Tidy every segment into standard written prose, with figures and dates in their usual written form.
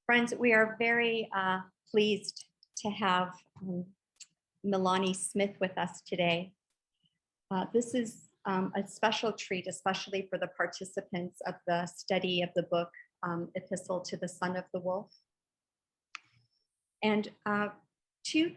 Friends, we are very pleased to have Melanie Smith with us today. This is a special treat, especially for the participants of the study of the book, Epistle to the Son of the Wolf. And two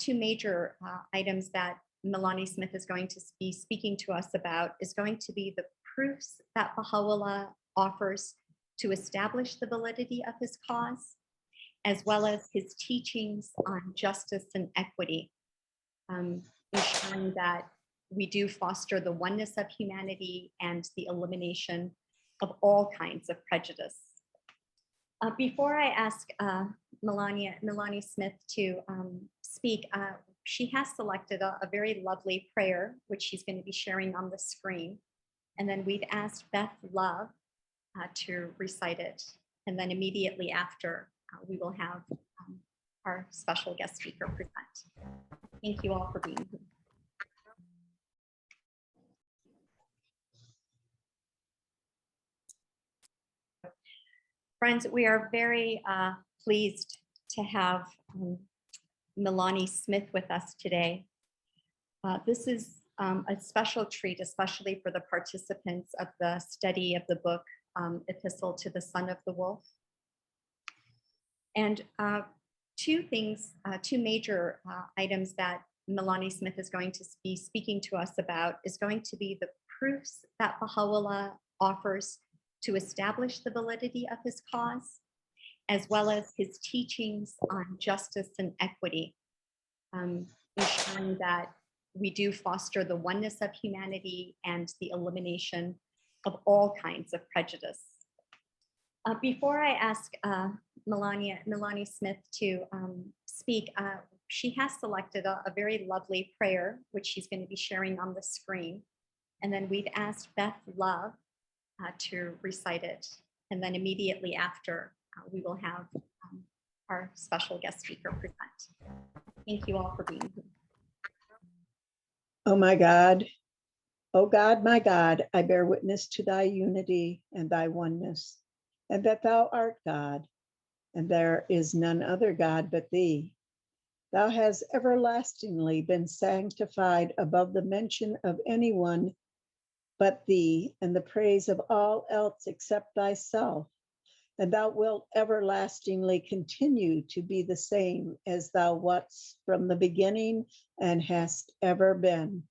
major items that Melanie Smith is going to be speaking to us about is going to be the proofs that Baha'u'llah offers to establish the validity of his cause, as well as his teachings on justice and equity, ensuring that we do foster the oneness of humanity and the elimination of all kinds of prejudice. Before I ask Melanie Smith to speak, she has selected a very lovely prayer, which she's going to be sharing on the screen. And then we've asked Beth Love to recite it. And then immediately after, we will have our special guest speaker present. Thank you all for being here. Friends, we are very pleased to have Melanie Smith with us today. This is a special treat, especially for the participants of the study of the book, Epistle to the Son of the Wolf. And two major items that Melanie Smith is going to be speaking to us about is going to be the proofs that Baha'u'llah offers to establish the validity of his cause, as well as his teachings on justice and equity, ensuring that we do foster the oneness of humanity and the elimination of all kinds of prejudice. Before I ask Melanie Smith to speak, she has selected a very lovely prayer, which she's going to be sharing on the screen. And then we've asked Beth Love to recite it. And then immediately after, we will have our special guest speaker present. Thank you all for being here. Oh my God, oh God, my God, I bear witness to thy unity and thy oneness, and that thou art God, and there is none other God but thee. Thou hast everlastingly been sanctified above the mention of anyone but thee, and the praise of all else except thyself. And thou wilt everlastingly continue to be the same as thou wast from the beginning and hast ever been.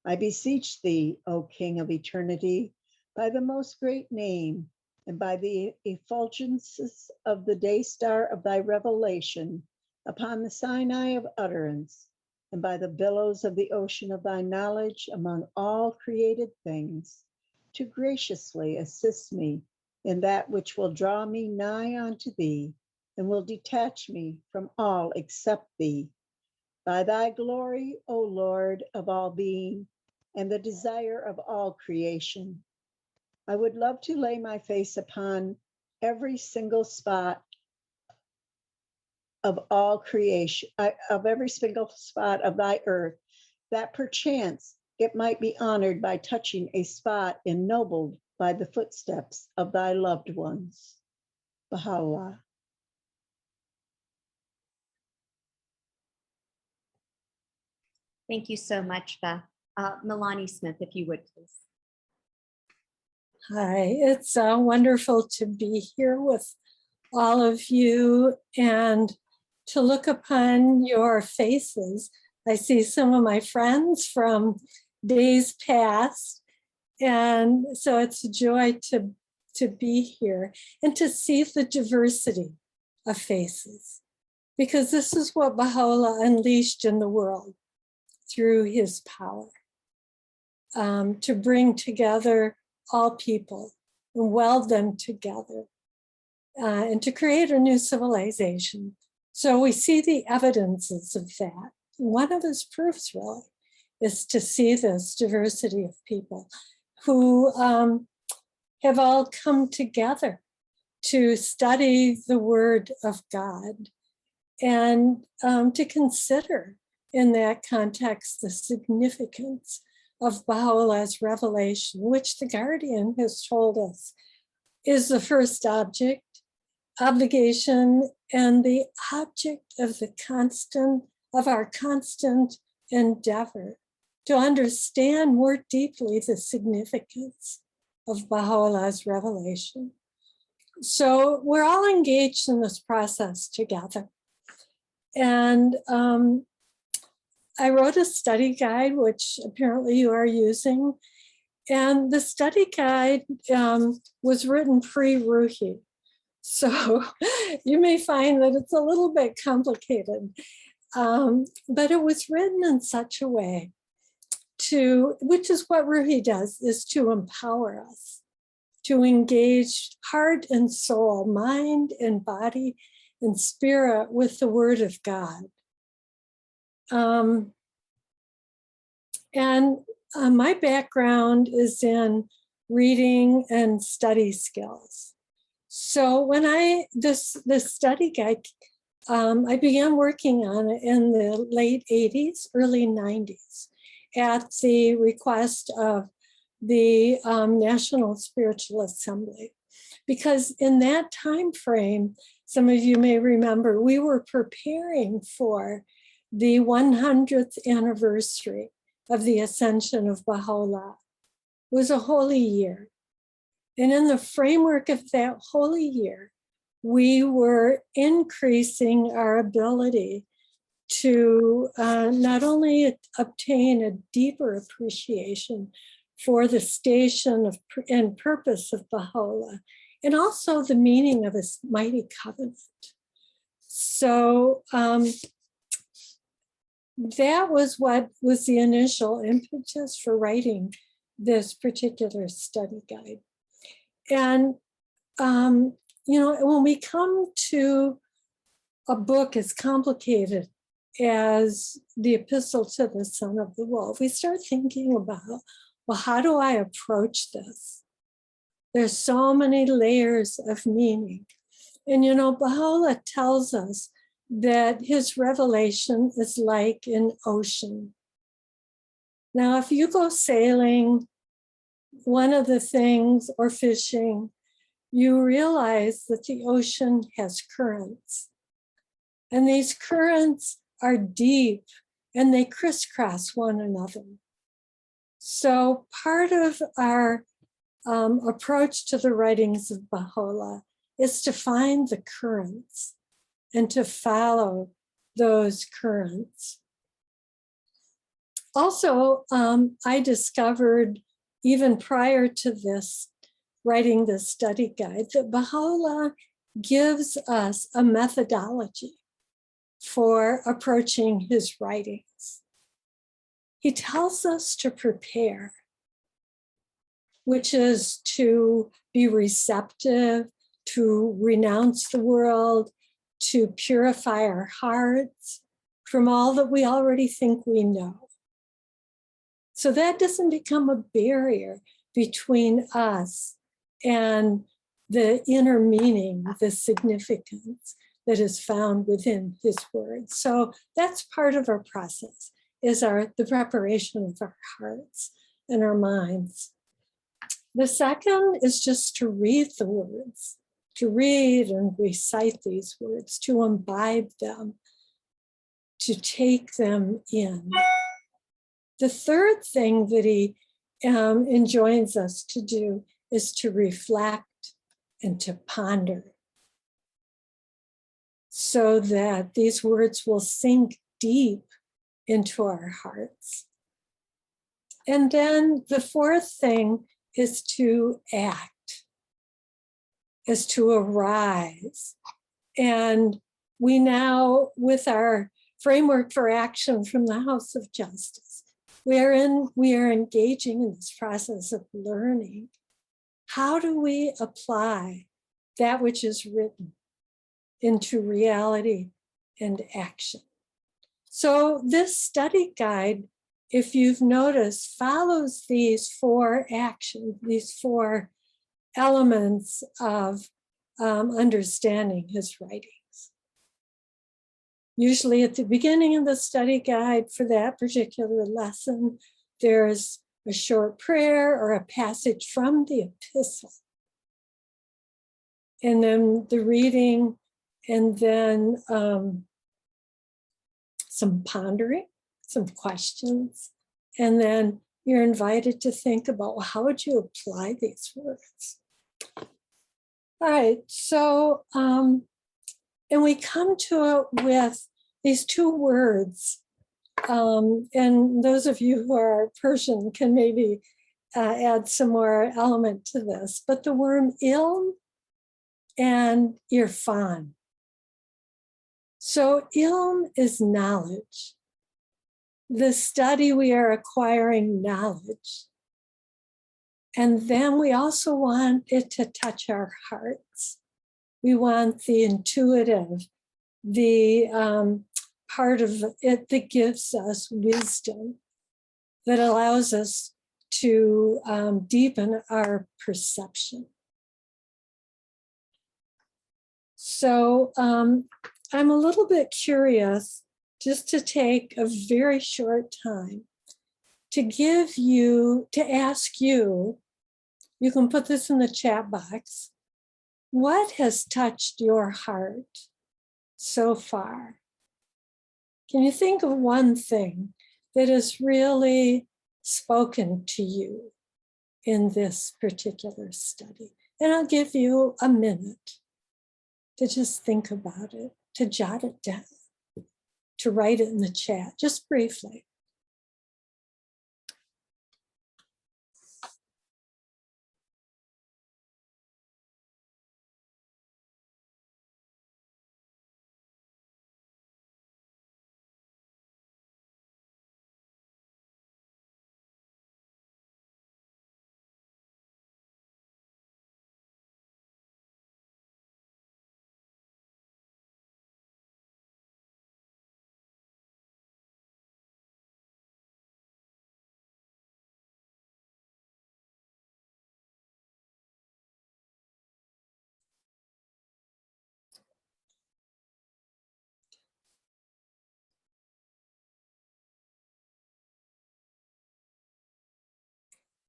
I beseech thee, O King of eternity, by the most great name, and by the effulgences of the day star of thy revelation upon the Sinai of utterance, and by the billows of the ocean of thy knowledge among all created things, to graciously assist me in that which will draw me nigh unto thee, and will detach me from all except thee. By thy glory, O Lord of all being, and the desire of all creation, I would love to lay my face upon every single spot of all creation, of every single spot of thy earth, that perchance it might be honored by touching a spot ennobled by the footsteps of thy loved ones. Baha'u'llah. Thank you so much, Beth. Melanie Smith, if you would, please. Hi, it's wonderful to be here with all of you and to look upon your faces. I see some of my friends from days past, and so it's a joy to be here and to see the diversity of faces, because this is what Baha'u'llah unleashed in the world through his power, to bring together all people and weld them together and to create a new civilization. So we see the evidences of that. One of his proofs really is to see this diversity of people who have all come together to study the Word of God and to consider in that context the significance of Baha'u'llah's revelation, which the Guardian has told us is the first object obligation and the object of our constant endeavor to understand more deeply the significance of Baha'u'llah's revelation. So we're all engaged in this process together. And I wrote a study guide, which apparently you are using. And the study guide was written pre-Ruhi. So you may find that it's a little bit complicated, but it was written in such a way which is what Ruhi does, is to empower us, to engage heart and soul, mind and body and spirit with the word of God. My background is in reading and study skills. So when this study guide, I began working on it in the late 80s, early 90s, at the request of the National Spiritual Assembly. Because in that time frame, some of you may remember, we were preparing for the 100th anniversary of the ascension of Baha'u'llah. It was a holy year. And in the framework of that holy year, we were increasing our ability to not only obtain a deeper appreciation for the station and purpose of Baha'u'llah, and also the meaning of his mighty covenant. So that was what was the initial impetus for writing this particular study guide. And, when we come to a book as complicated as the Epistle to the Son of the Wolf, we start thinking about, well, how do I approach this? There's so many layers of meaning. And, Baha'u'llah tells us that his revelation is like an ocean. Now, if you go sailing, one of the things, or fishing, you realize that the ocean has currents. And these currents are deep and they crisscross one another. So part of our approach to the writings of Baha'u'llah is to find the currents and to follow those currents. Also, I discovered, even prior to this, writing this study guide, that Baha'u'llah gives us a methodology for approaching his writings. He tells us to prepare, which is to be receptive, to renounce the world, to purify our hearts from all that we already think we know. So that doesn't become a barrier between us and the inner meaning, the significance that is found within his words. So that's part of our process, is the preparation of our hearts and our minds. The second is just to read the words, to read and recite these words, to imbibe them, to take them in. The third thing that he enjoins us to do is to reflect and to ponder, so that these words will sink deep into our hearts. And then the fourth thing is to act, is to arise. And we now, with our framework for action from the House of Justice, we are engaging in this process of learning. How do we apply that which is written into reality and action? So this study guide, if you've noticed, follows these four actions, these four elements of understanding his writings. Usually at the beginning of the study guide for that particular lesson, there's a short prayer or a passage from the epistle. and then the reading, and then some pondering, some questions, and then you're invited to think about, well, how would you apply these words? All right, so, and we come to it with these two words, and those of you who are Persian can maybe add some more element to this, but the word ilm and irfan. So ilm is knowledge. The study, we are acquiring knowledge. And then we also want it to touch our hearts. We want the intuitive, the part of it that gives us wisdom, that allows us to deepen our perception. So I'm a little bit curious just to take a very short time to ask you, you can put this in the chat box, what has touched your heart so far? Can you think of one thing that has really spoken to you in this particular study? And I'll give you a minute to just think about it, to jot it down, to write it in the chat, just briefly.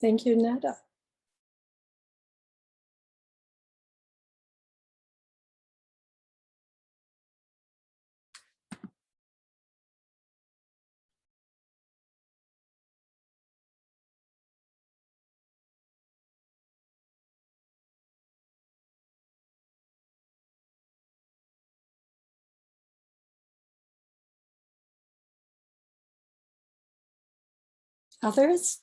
Thank you, Netta. Others?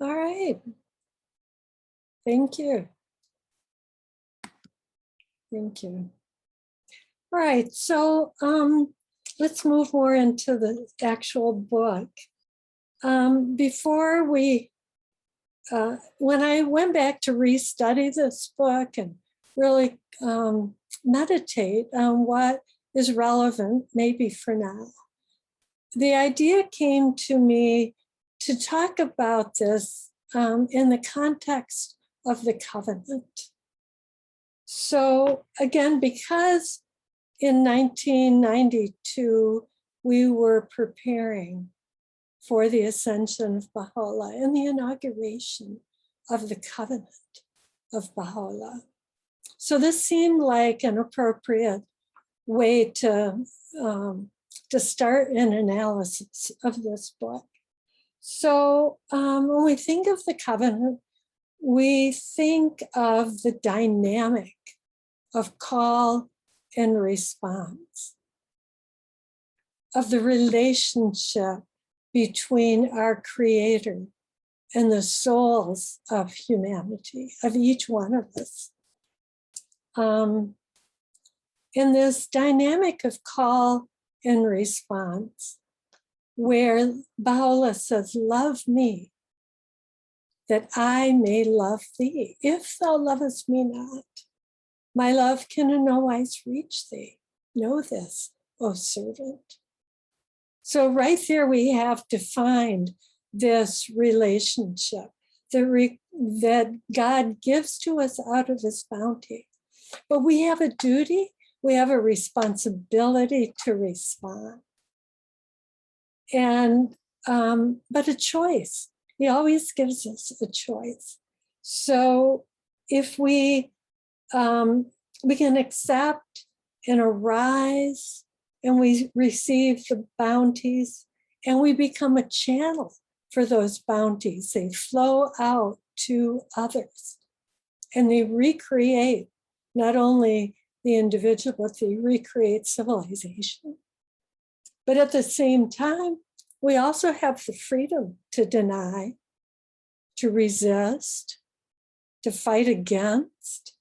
All right. Thank you. Thank you. All right, so let's move more into the actual book. Before we, when I went back to restudy this book and really meditate on what is relevant, maybe for now, the idea came to me to talk about this in the context of the covenant. So again, because in 1992, we were preparing for the ascension of Baha'u'llah and the inauguration of the covenant of Baha'u'llah. So this seemed like an appropriate way to start an analysis of this book. So when we think of the covenant, we think of the dynamic of call and response, of the relationship between our Creator and the souls of humanity, of each one of us. in this dynamic of call and response, where Baha'u'llah says, love me, that I may love thee. If thou lovest me not, my love can in no wise reach thee. Know this, O servant. So right there we have defined this relationship that God gives to us out of his bounty. But we have a duty, we have a responsibility to respond. And, but a choice. He always gives us a choice. So if we can accept and arise, and we receive the bounties, and we become a channel for those bounties. They flow out to others, and they recreate not only the individual, but they recreate civilization. But at the same time, we also have the freedom to deny, to resist, to fight against.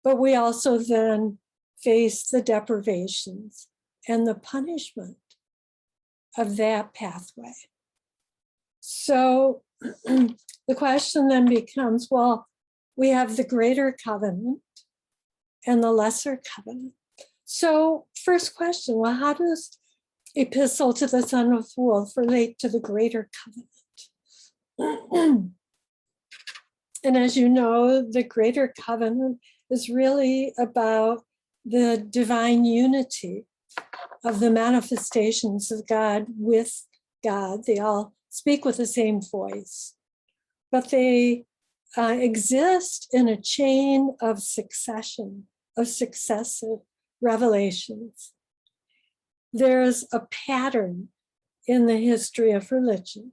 But we also then face the deprivations and the punishment of that pathway. So the question then becomes, well, we have the greater covenant and the lesser covenant. So first question, well, how does Epistle to the Son of the Wolf relate to the greater covenant? And as you know, the greater covenant is really about the divine unity of the manifestations of God with God. They all speak with the same voice, but they exist in a chain of succession, of successive revelations. There's a pattern in the history of religion.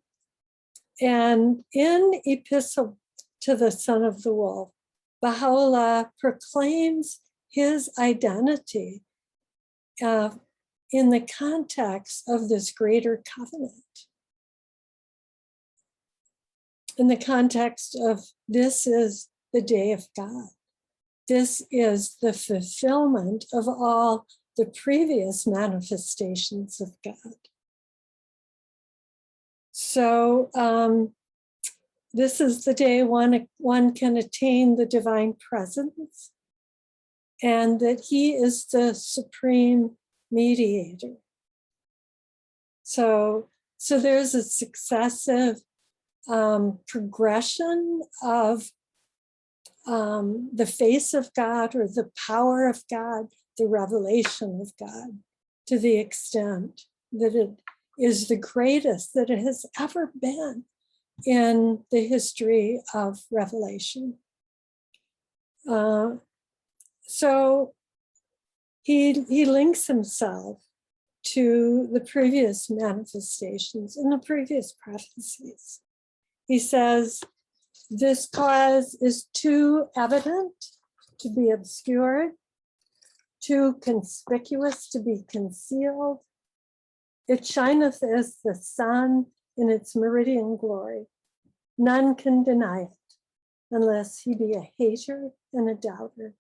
And in Epistle to the Son of the Wolf, Baha'u'llah proclaims his identity in the context of this greater covenant. In the context of this is the day of God. This is the fulfillment of all the previous manifestations of God. So this is the day one can attain the divine presence, and that he is the supreme mediator. So there's a successive progression of the face of God, or the power of God, the revelation of God, to the extent that it is the greatest that it has ever been in the history of revelation. So he links himself to the previous manifestations and the previous prophecies. He says, this cause is too evident to be obscured, too conspicuous to be concealed. It shineth as the sun in its meridian glory. None can deny it unless he be a hater and a doubter.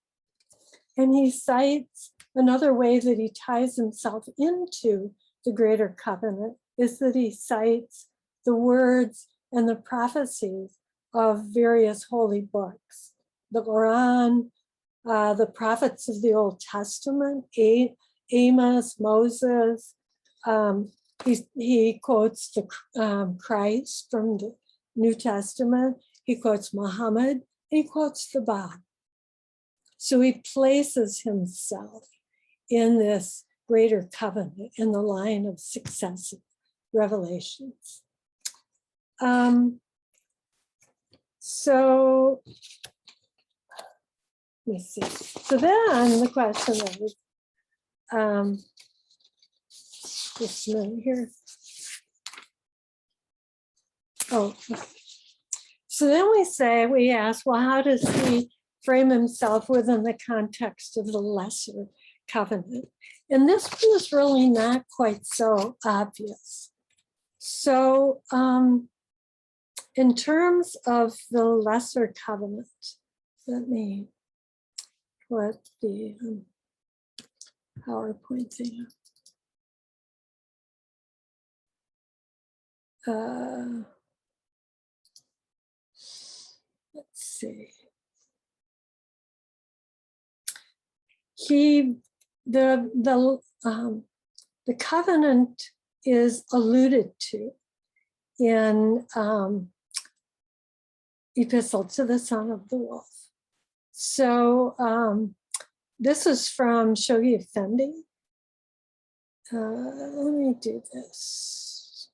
And he cites another way that he ties himself into the greater covenant is that he cites the words and the prophecies of various holy books, the Quran, the prophets of the Old Testament, Amos, Moses. He quotes the Christ from the New Testament. He quotes Muhammad. He quotes the Baha'i. So he places himself in this greater covenant in the line of successive revelations. So let me see. So then the question is, just a minute here. Oh, so then we ask, well, how does he frame himself within the context of the lesser covenant? And this one is really not quite so obvious. So in terms of the lesser covenant, let me put the PowerPoint thing. Let's see. The covenant is alluded to in Epistle to the Son of the Wolf. So this is from Shoghi Effendi. Let me do this.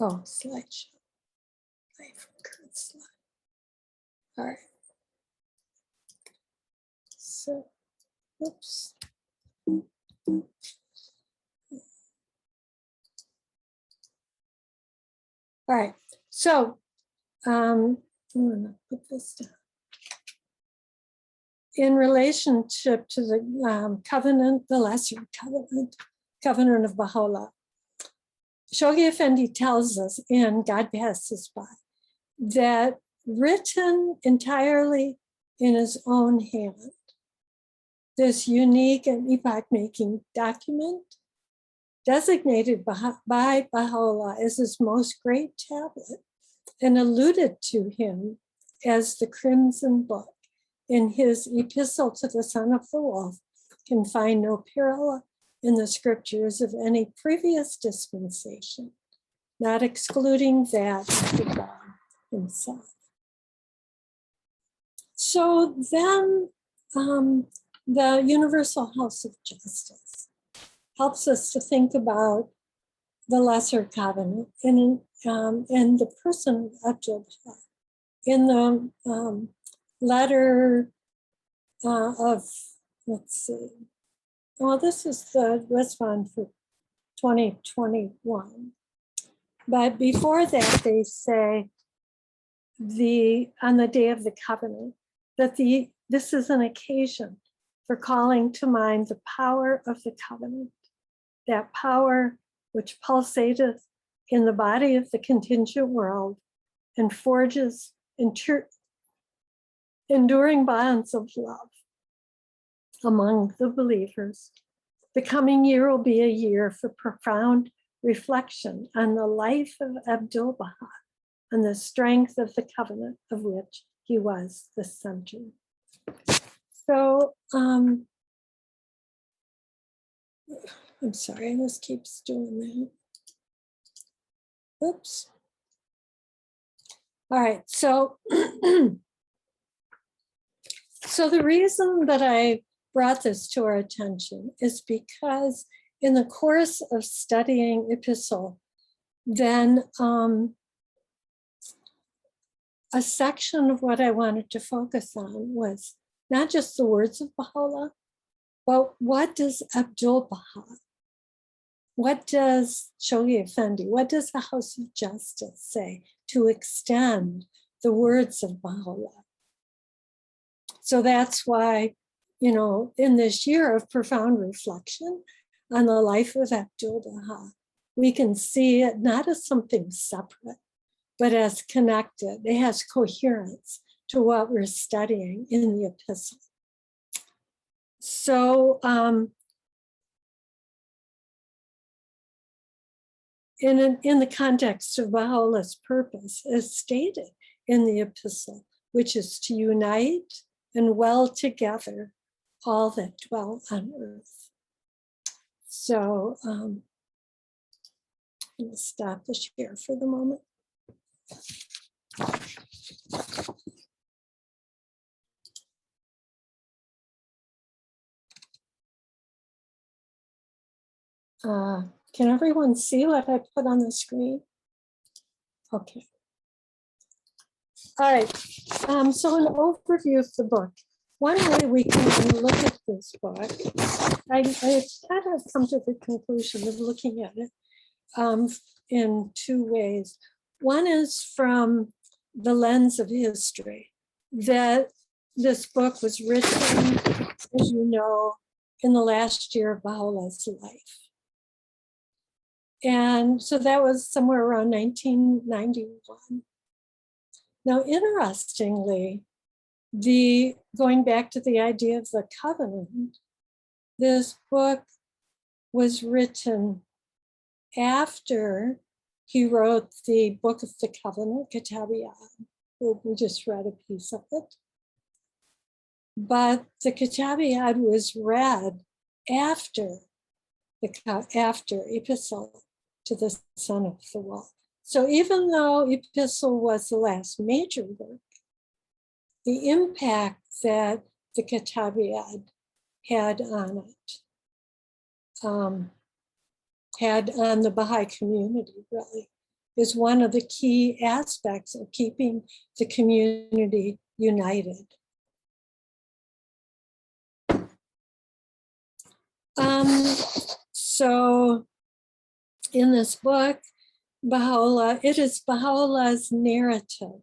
Oh, slideshow. Play from current slide. All right. So, oops. All right, so I'm gonna put this down. In relationship to the covenant, the lesser covenant of Baha'u'llah, Shoghi Effendi tells us in God Passes By that written entirely in his own hand, this unique and epoch-making document designated by Baha'u'llah as his most great tablet and alluded to him as the Crimson Book in his Epistle to the Son of the Wolf, can find no parallel in the scriptures of any previous dispensation, not excluding that of God himself. So then the Universal House of Justice helps us to think about the Lesser Covenant and the person of Abdul-Baha. In the letter of, let's see, well, this is the response for 2021. But before that, they say on the day of the covenant, that this is an occasion for calling to mind the power of the covenant, that power which pulsateth in the body of the contingent world and forges enduring bonds of love among the believers. The coming year will be a year for profound reflection on the life of Abdul-Baha and the strength of the covenant of which he was the center. So, I'm sorry, this keeps doing that. Oops. All right, so, so the reason that I brought this to our attention is because in the course of studying Epistle, then a section of what I wanted to focus on was not just the words of Baha'u'llah, but what does Abdul-Baha, what does Shoghi Effendi, what does the House of Justice say to extend the words of Baha'u'llah? So that's why, you know, in this year of profound reflection on the life of Abdul-Baha, we can see it not as something separate, but as connected. It has coherence to what we're studying in the epistle. So in the context of Baha'u'llah's purpose, as stated in the epistle, which is to unite and weld together all that dwell on earth. So I'm going to stop the share for the moment. Can everyone see what I put on the screen? Okay. All right, so an overview of the book. One way we can look at this book, I kind of come to the conclusion of looking at it in two ways. One is from the lens of history, that this book was written, as you know, in the last year of Baha'u'llah's life. And so that was somewhere around 1991. Now, interestingly, going back to the idea of the covenant, this book was written after he wrote the Book of the Covenant, Kitab Yad. We just read a piece of it. But the Kitab Yad was read after Epistle to the Son of the Wolf. So even though Epistle was the last major work, the impact that the Kitab Yad had on it, had on the Baha'i community, really, is one of the key aspects of keeping the community united. So in this book, Baha'u'llah, it is Baha'u'llah's narrative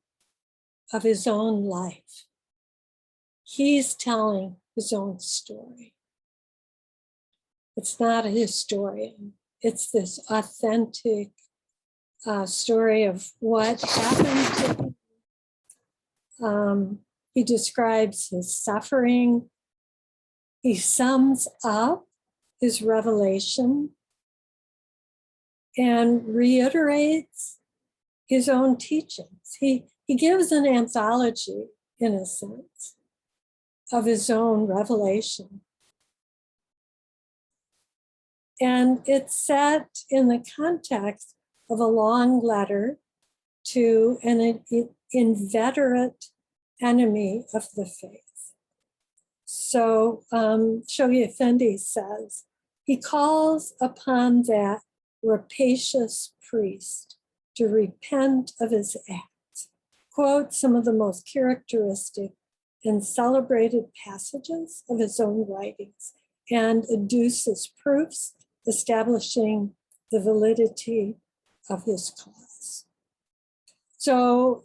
of his own life. He's telling his own story. It's not a historian. It's this authentic story of what happened to him. He describes his suffering. He sums up his revelation and reiterates his own teachings. He gives an anthology, in a sense, of his own revelation. And it's set in the context of a long letter to an inveterate enemy of the faith. So Shoghi Effendi says, he calls upon that rapacious priest to repent of his acts, quote some of the most characteristic and celebrated passages of his own writings, and adduces proofs establishing the validity of his cause. So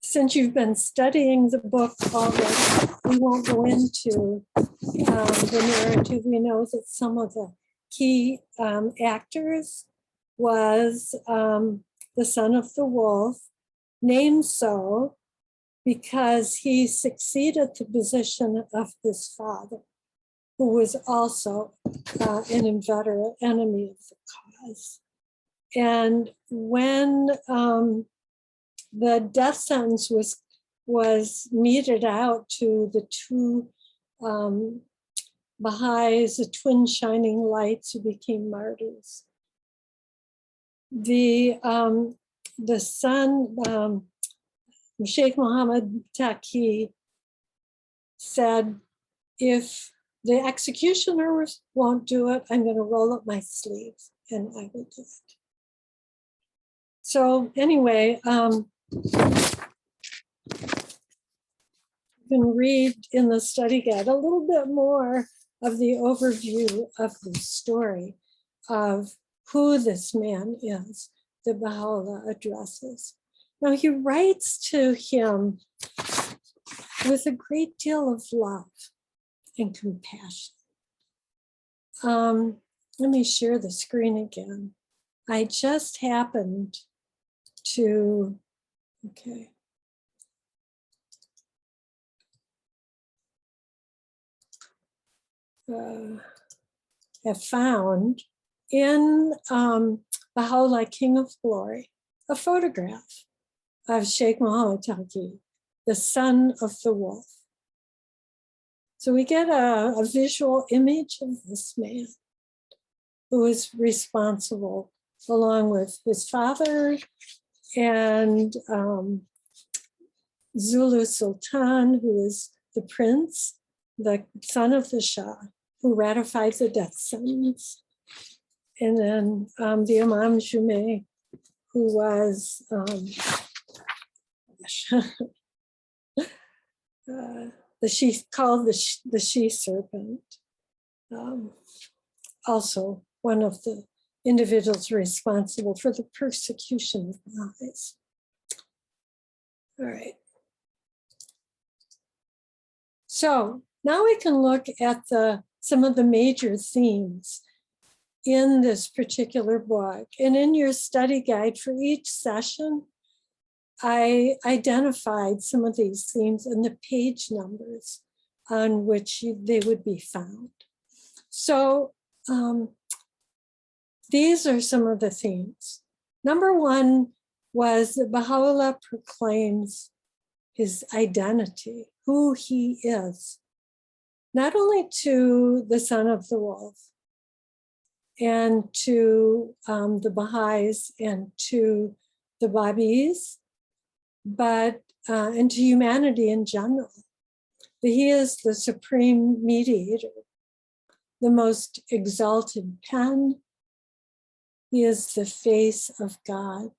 since you've been studying the book already, we won't go into the narrative. We know that some of the key actors was the son of the wolf, named so because he succeeded the position of his father, who was also an inveterate enemy of the cause. And when the death sentence was meted out to the two Baha'is, the twin shining lights who became martyrs, the son, Sheikh Muhammad Taqi, said, if the executioners won't do it, I'm going to roll up my sleeves and I will do it. So anyway, you can read in the study guide a little bit more of the overview of the story of who this man is that Baha'u'llah addresses. Now he writes to him with a great deal of love and compassion. Let me share the screen again. I just happened to, okay. Have found in Baha'u'llah, King of Glory, a photograph of Sheikh Muhammad Taqi, the son of the wolf. So we get a visual image of this man who is responsible, along with his father and Zulu Sultan, who is the prince, the son of the Shah, who ratified the death sentence. And then the Imam Jume, who was called the she-serpent, also one of the individuals responsible for the persecution of Baha'is. All right. So now we can look at some of the major themes in this particular book. And in your study guide for each session, I identified some of these themes and the page numbers on which they would be found. So these are some of the themes. Number one was that Baha'u'llah proclaims his identity, who he is, not only to the son of the wolf and to the Baha'is and to the Babis, but and to humanity in general. That he is the supreme mediator, the most exalted pen. He is the face of God,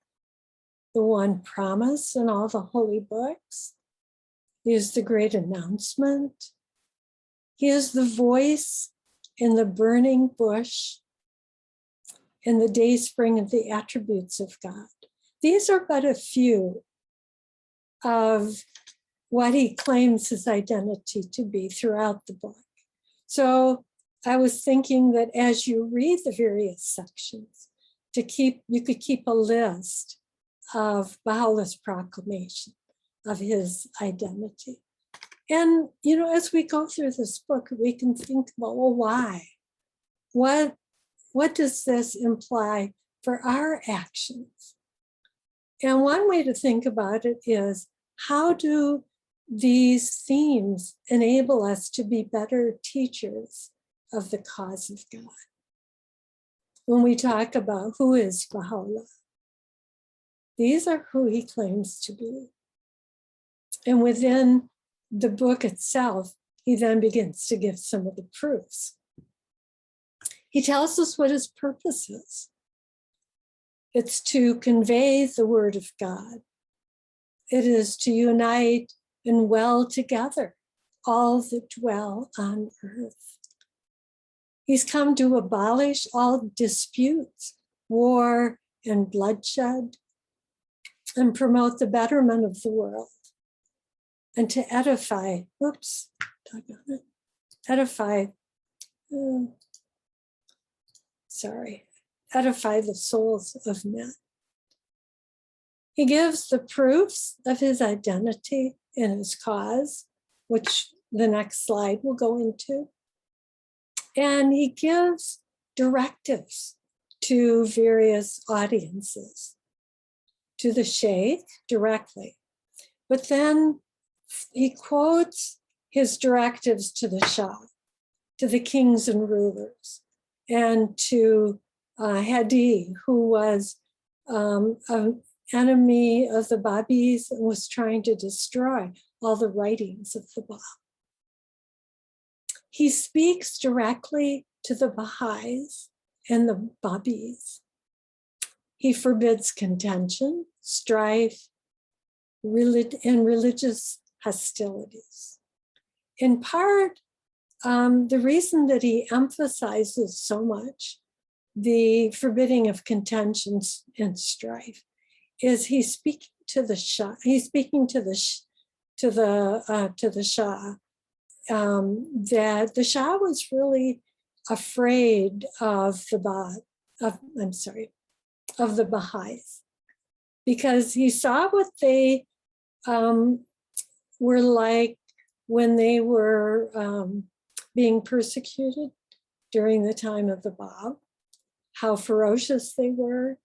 the one promise in all the holy books. He is the great announcement. He is the voice in the burning bush, in the day spring of the attributes of God. These are but a few of what he claims his identity to be throughout the book. So I was thinking that as you read the various sections, you could keep a list of Baha'u'llah's proclamation of his identity. And, as we go through this book, we can think about, well, why? What does this imply for our actions? And one way to think about it is, how do these themes enable us to be better teachers of the cause of God? When we talk about who is Baha'u'llah, these are who he claims to be. And within the book itself, he then begins to give some of the proofs. He tells us what his purpose is. It's to convey the word of God. It is to unite and well together all that dwell on earth. He's come to abolish all disputes, war, and bloodshed, and promote the betterment of the world, and to edify the souls of men. He gives the proofs of his identity in his cause, which the next slide will go into. And he gives directives to various audiences, to the sheikh directly, but then he quotes his directives to the Shah, to the kings and rulers, and to Hadi, who was an enemy of the Babis and was trying to destroy all the writings of the Bab. He speaks directly to the Baha'is and the Babis. He forbids contention, strife, and religious hostilities. In part, the reason that he emphasizes so much the forbidding of contentions and strife is he's speaking to the Shah. He's speaking to the Shah. That the Shah was really afraid of the Baha'is, because he saw what they were like when they were being persecuted during the time of the Bab, how ferocious they were,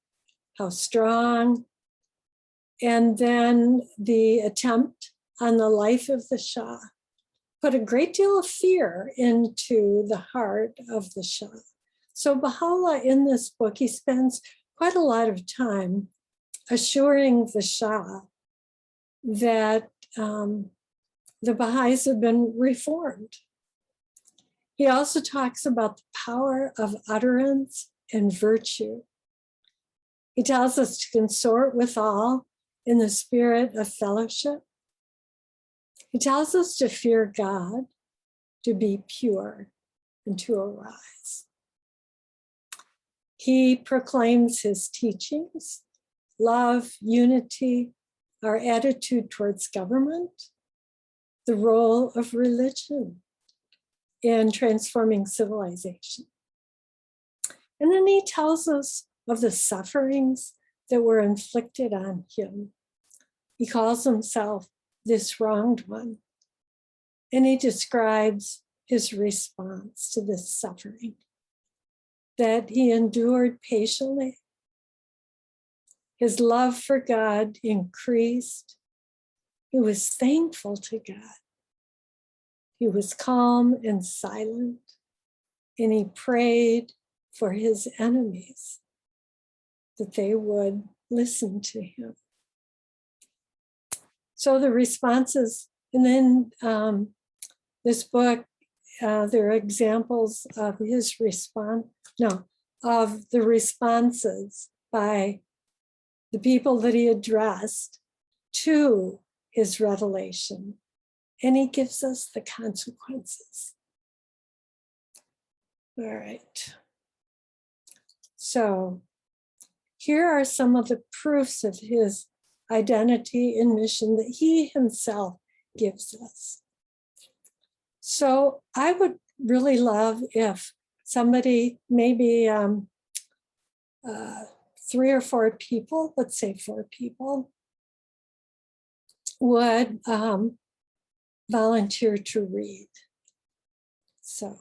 how strong. And then the attempt on the life of the Shah put a great deal of fear into the heart of the Shah. So Baha'u'llah, in this book, he spends quite a lot of time assuring the Shah that the Baha'is have been reformed. He also talks about the power of utterance and virtue. He tells us to consort with all in the spirit of fellowship. He tells us to fear God, to be pure, and to arise. He proclaims his teachings, love, unity, our attitude towards government, the role of religion in transforming civilization. And then he tells us of the sufferings that were inflicted on him. He calls himself this wronged one. And he describes his response to this suffering, that he endured patiently. His love for God increased. He was thankful to God. He was calm and silent, and he prayed for his enemies that they would listen to him. So the responses, and then this book, there are examples of his response, of the responses by the people that he addressed to his revelation. And he gives us the consequences. All right. So here are some of the proofs of his identity and mission that he himself gives us. So I would really love if somebody, maybe 3 or 4 people, let's say 4 people, would volunteer to read. So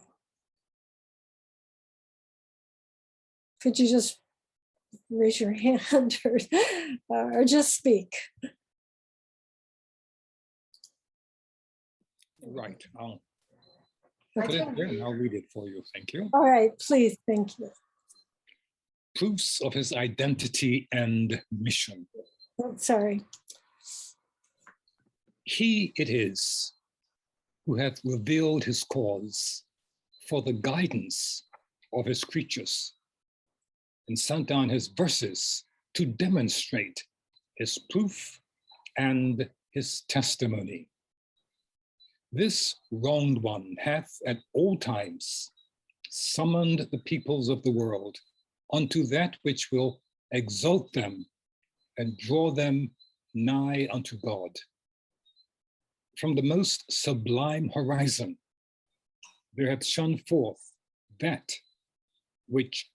could you just raise your hand or just speak? Right. I'll put it there and I'll read it for you. Thank you. All right, please, thank you. Proofs of his identity and mission. Oh, sorry. He it is who hath revealed his cause for the guidance of his creatures, and sent down his verses to demonstrate his proof and his testimony. This wronged one hath at all times summoned the peoples of the world unto that which will exalt them and draw them nigh unto God. From the most sublime horizon, there hath shone forth that which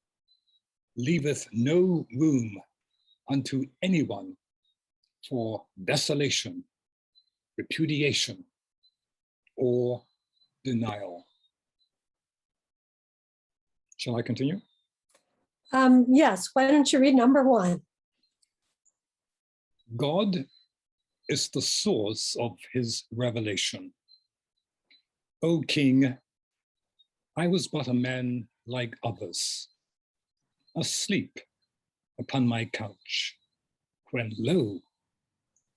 leaveth no room unto anyone for desolation, repudiation, or denial. Shall I continue? Yes, why don't you read number 1? God is the source of his revelation. O King, I was but a man like others, asleep upon my couch, when lo,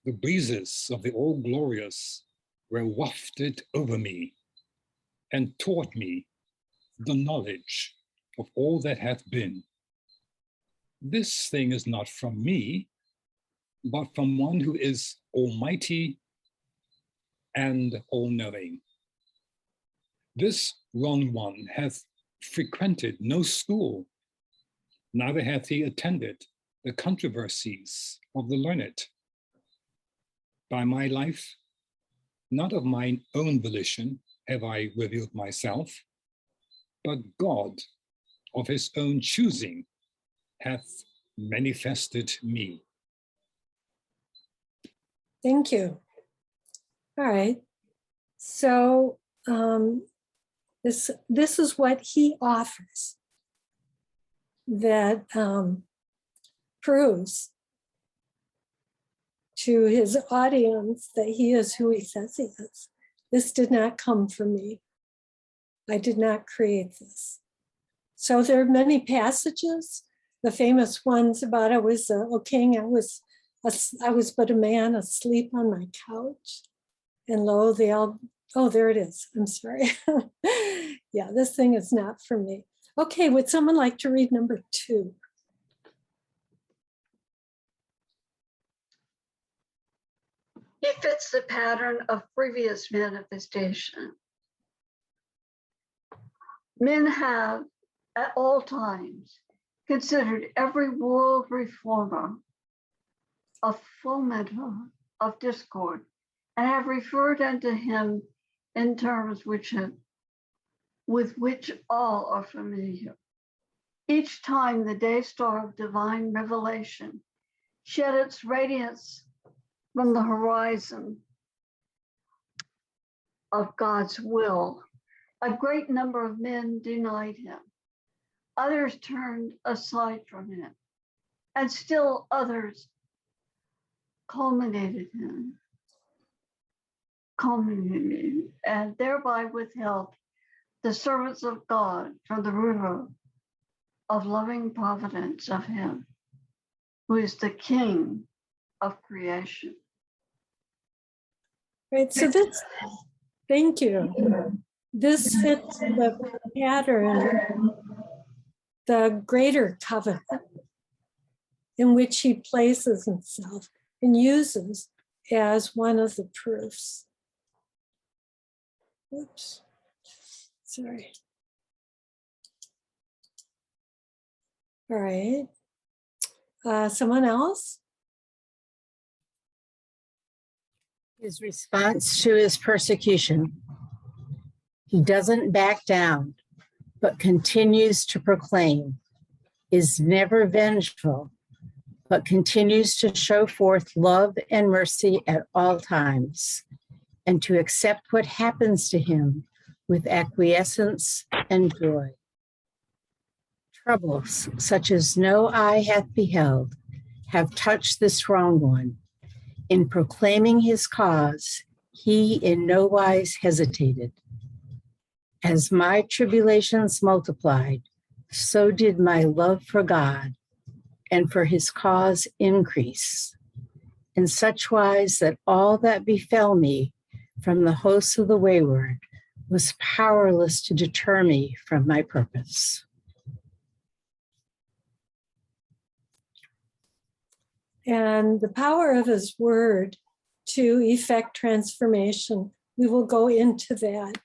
the breezes of the All-Glorious were wafted over me and taught me the knowledge of all that hath been. This thing is not from me, but from one who is almighty and all-knowing. This wronged one hath frequented no school, neither hath he attended the controversies of the learned. By my life, not of mine own volition have I revealed myself, but God of his own choosing hath manifested me. Thank you. All right. So this is what he offers that proves to his audience that he is who he says he is. This did not come from me. I did not create this. So there are many passages, the famous ones about I was, O King, I was but a man asleep on my couch, and lo, they all, oh, there it is. I'm sorry. Yeah, this thing is not for me. Okay, would someone like to read number 2? He fits the pattern of previous manifestation. Men have at all times considered every world reformer a fomenter of discord, and have referred unto him in terms with which all are familiar. Each time the day star of divine revelation shed its radiance from the horizon of God's will, A great number of men denied him. Others turned aside from him, and still others calumniated him, and thereby withheld the servants of God from the river of loving providence of him who is the King of creation. Right, so this, thank you. This fits the pattern, the greater covenant in which he places himself and uses as one of the proofs. Whoops, sorry. All right, someone else? His response to his persecution. He doesn't back down, but continues to proclaim, is never vengeful, but continues to show forth love and mercy at all times, and to accept what happens to him with acquiescence and joy. Troubles such as no eye hath beheld have touched this wrong one. In proclaiming his cause, he in no wise hesitated. As my tribulations multiplied, so did my love for God and for his cause increase, in such wise that all that befell me from the hosts of the wayward was powerless to deter me from my purpose. And the power of his word to effect transformation, we will go into that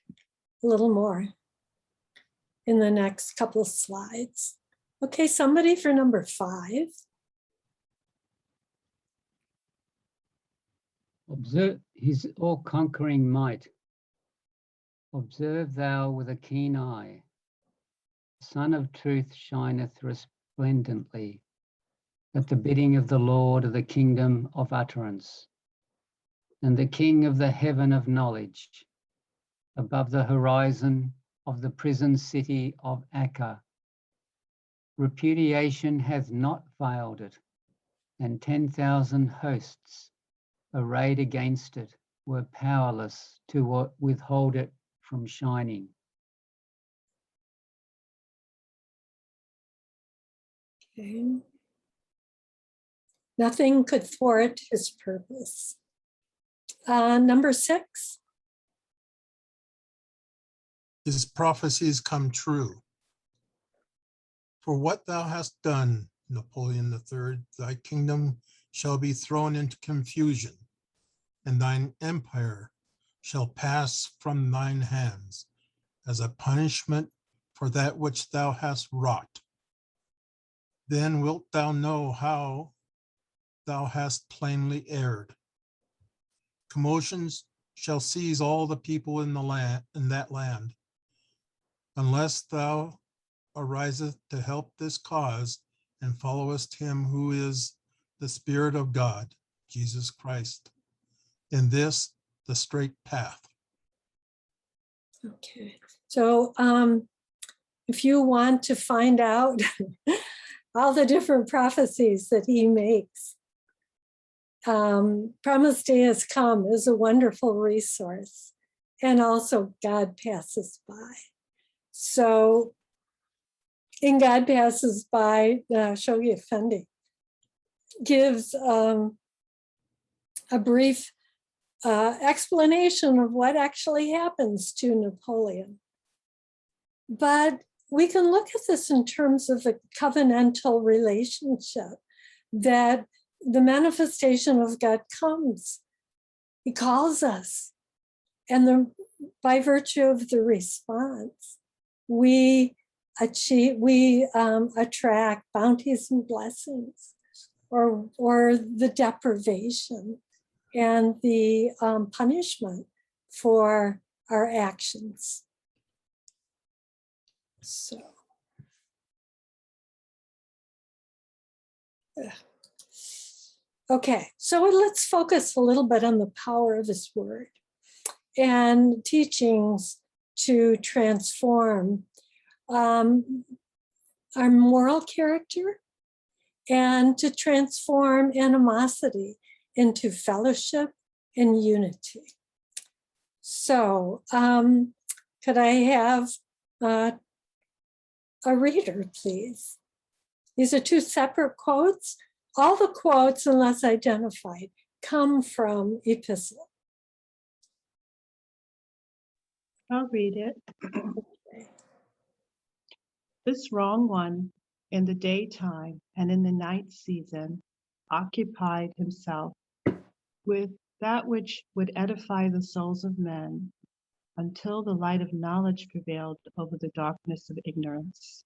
a little more in the next couple of slides. Okay, somebody for number 5. Observe his all-conquering might. Observe thou with a keen eye. The Sun of truth shineth resplendently at the bidding of the Lord of the kingdom of utterance, and the King of the heaven of knowledge, above the horizon of the prison city of Akka. Repudiation hath not failed it, and 10,000 hosts arrayed against it were powerless to withhold it from shining. Okay. Nothing could thwart his purpose. Number 6. His prophecies come true. For what thou hast done, Napoleon III, thy kingdom shall be thrown into confusion, and thine empire shall pass from thine hands as a punishment for that which thou hast wrought. Then wilt thou know how thou hast plainly erred. Commotions shall seize all the people in the land, in that land, unless thou ariseth to help this cause and followest him who is the Spirit of God, Jesus Christ, in this the straight path. Okay, so if you want to find out all the different prophecies that he makes, Promised Day Has Come is a wonderful resource, and also God Passes By. So in God Passes By, Shoghi Effendi gives a brief explanation of what actually happens to Napoleon. But we can look at this in terms of a covenantal relationship, that the manifestation of God comes. He calls us. And by virtue of the response, we attract bounties and blessings, or the deprivation and the punishment for our actions. So, okay, so let's focus a little bit on the power of his word and teachings to transform our moral character and to transform animosity into fellowship and unity. So could I have a reader, please? These are two separate quotes. All the quotes, unless identified, come from Epistle. I'll read it. This wrong one, in the daytime and in the night season, occupied himself with that which would edify the souls of men until the light of knowledge prevailed over the darkness of ignorance.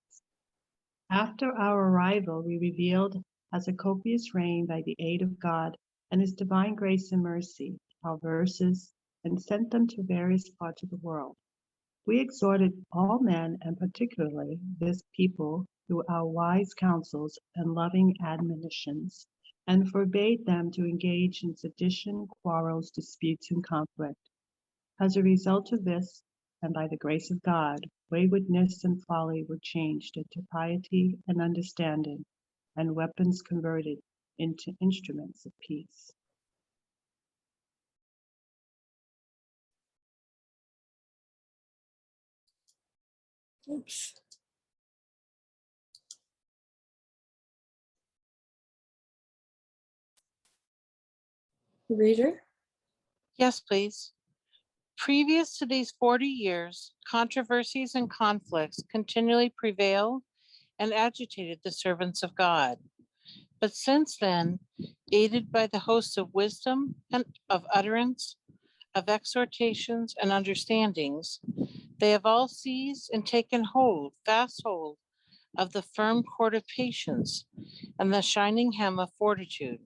After our arrival, we revealed as a copious rain by the aid of God and his divine grace and mercy our verses and sent them to various parts of the world. We exhorted all men, and particularly this people, through our wise counsels and loving admonitions, and forbade them to engage in sedition, quarrels, disputes, and conflict. As a result of this, and by the grace of God, waywardness and folly were changed into piety and understanding, and weapons converted into instruments of peace. Oops. Reader? Yes, please. Previous to these 40 years, controversies and conflicts continually prevailed and agitated the servants of God. But since then, aided by the hosts of wisdom and of utterance, of exhortations and understandings, they have all seized and taken hold, fast hold, of the firm cord of patience and the shining hem of fortitude,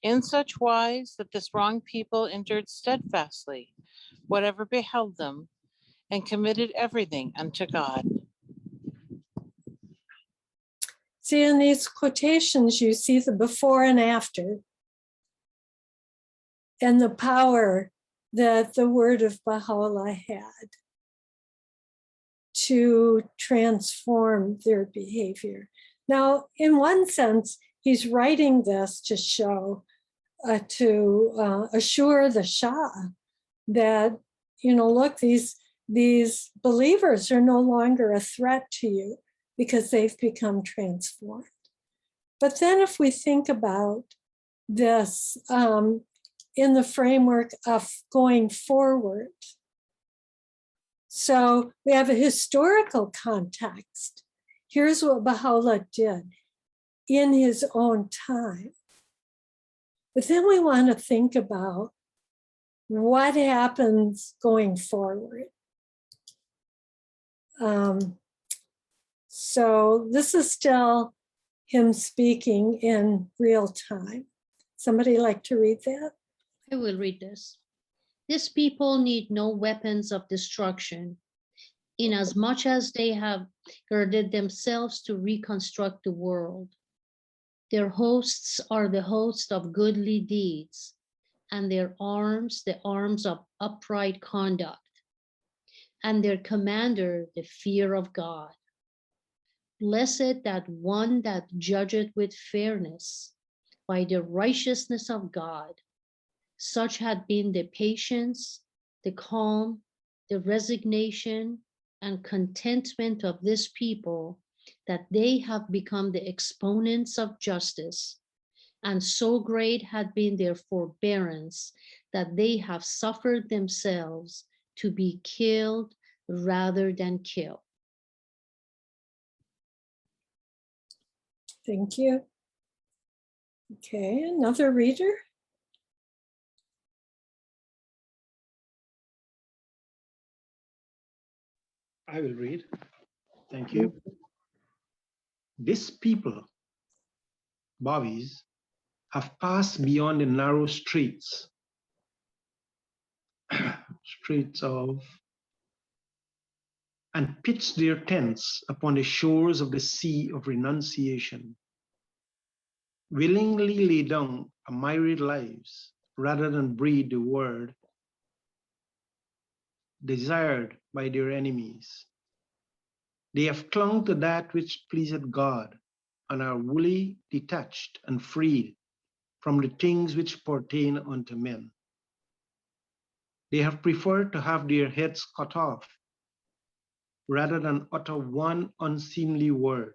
in such wise that this wrong people endured steadfastly whatever beheld them, and committed everything unto God. See, in these quotations, you see the before and after, and the power that the word of Baha'u'llah had to transform their behavior. Now, in one sense, he's writing this to show, to assure the Shah that, you know, look, these believers are no longer a threat to you because they've become transformed. But then if we think about this in the framework of going forward, so we have a historical context. Here's what Baha'u'llah did in his own time. But then we want to think about what happens going forward. So this is still him speaking in real time. Somebody like to read that? I will read this. This people need no weapons of destruction, inasmuch as they have girded themselves to reconstruct the world. Their hosts are the hosts of goodly deeds, and their arms, the arms of upright conduct, and their commander, the fear of God. Blessed that one that judgeth with fairness by the righteousness of God. Such had been the patience, the calm, the resignation, and contentment of this people, that they have become the exponents of justice. And so great had been their forbearance that they have suffered themselves to be killed rather than kill. Thank you. Okay, another reader? I will read. Thank you. This people, Baha'is, have passed beyond the narrow streets and pitched their tents upon the shores of the sea of renunciation, willingly lay down a myriad lives rather than breathe the word desired by their enemies. They have clung to that which pleaseth God, and are wholly detached and freed from the things which pertain unto men. They have preferred to have their heads cut off rather than utter one unseemly word.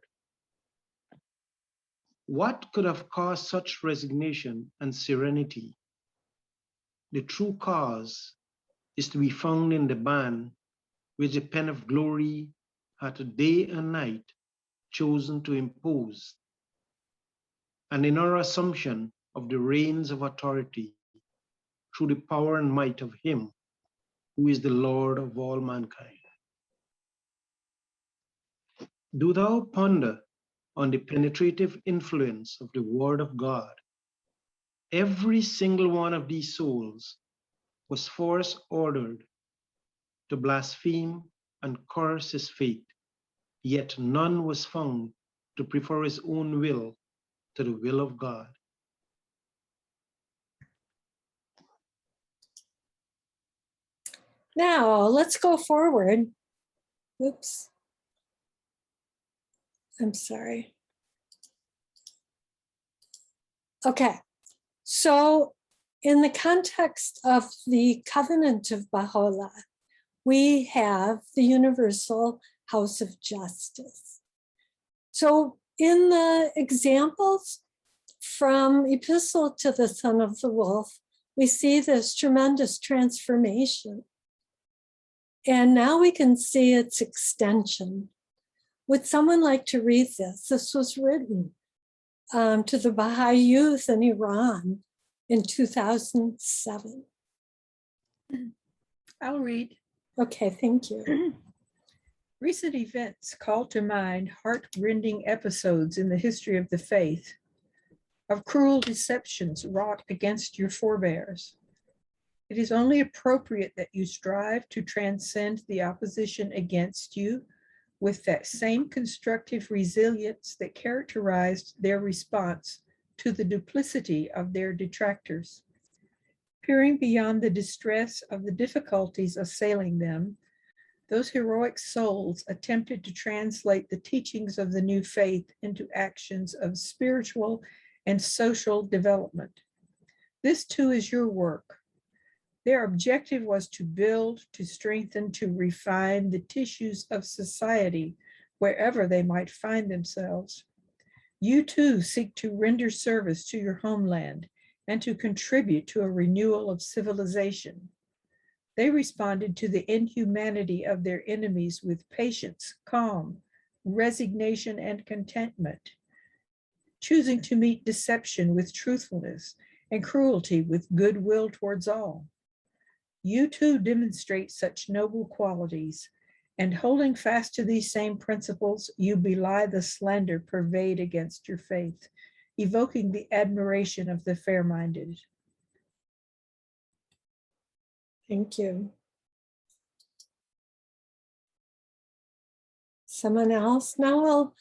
What could have caused such resignation and serenity? The true cause is to be found in the ban which the pen of glory hath day and night chosen to impose, and in our assumption of the reins of authority through the power and might of him who is the Lord of all mankind. Do thou ponder on the penetrative influence of the word of God. Every single one of these souls was force ordered to blaspheme and curse his fate, yet none was found to prefer his own will to the will of God. Now let's go forward. Oops. I'm sorry. Okay, so in the context of the covenant of Baha'u'llah, we have the universal house of justice. So in the examples from Epistle to the Son of the Wolf, we see this tremendous transformation. And now we can see its extension. Would someone like to read this? This was written to the Baha'i youth in Iran in 2007. I'll read. Okay, thank you. Recent events call to mind heart-rending episodes in the history of the faith, of cruel deceptions wrought against your forebears. It is only appropriate that you strive to transcend the opposition against you with that same constructive resilience that characterized their response to the duplicity of their detractors. Peering beyond the distress of the difficulties assailing them, those heroic souls attempted to translate the teachings of the new faith into actions of spiritual and social development. This too is your work. Their objective was to build, to strengthen, to refine the tissues of society wherever they might find themselves. You too seek to render service to your homeland and to contribute to a renewal of civilization. They responded to the inhumanity of their enemies with patience, calm, resignation, and contentment, choosing to meet deception with truthfulness and cruelty with goodwill towards all. You too demonstrate such noble qualities, and holding fast to these same principles, you belie the slander purveyed against your faith, evoking the admiration of the fair-minded. Thank you. Someone else? Now we'll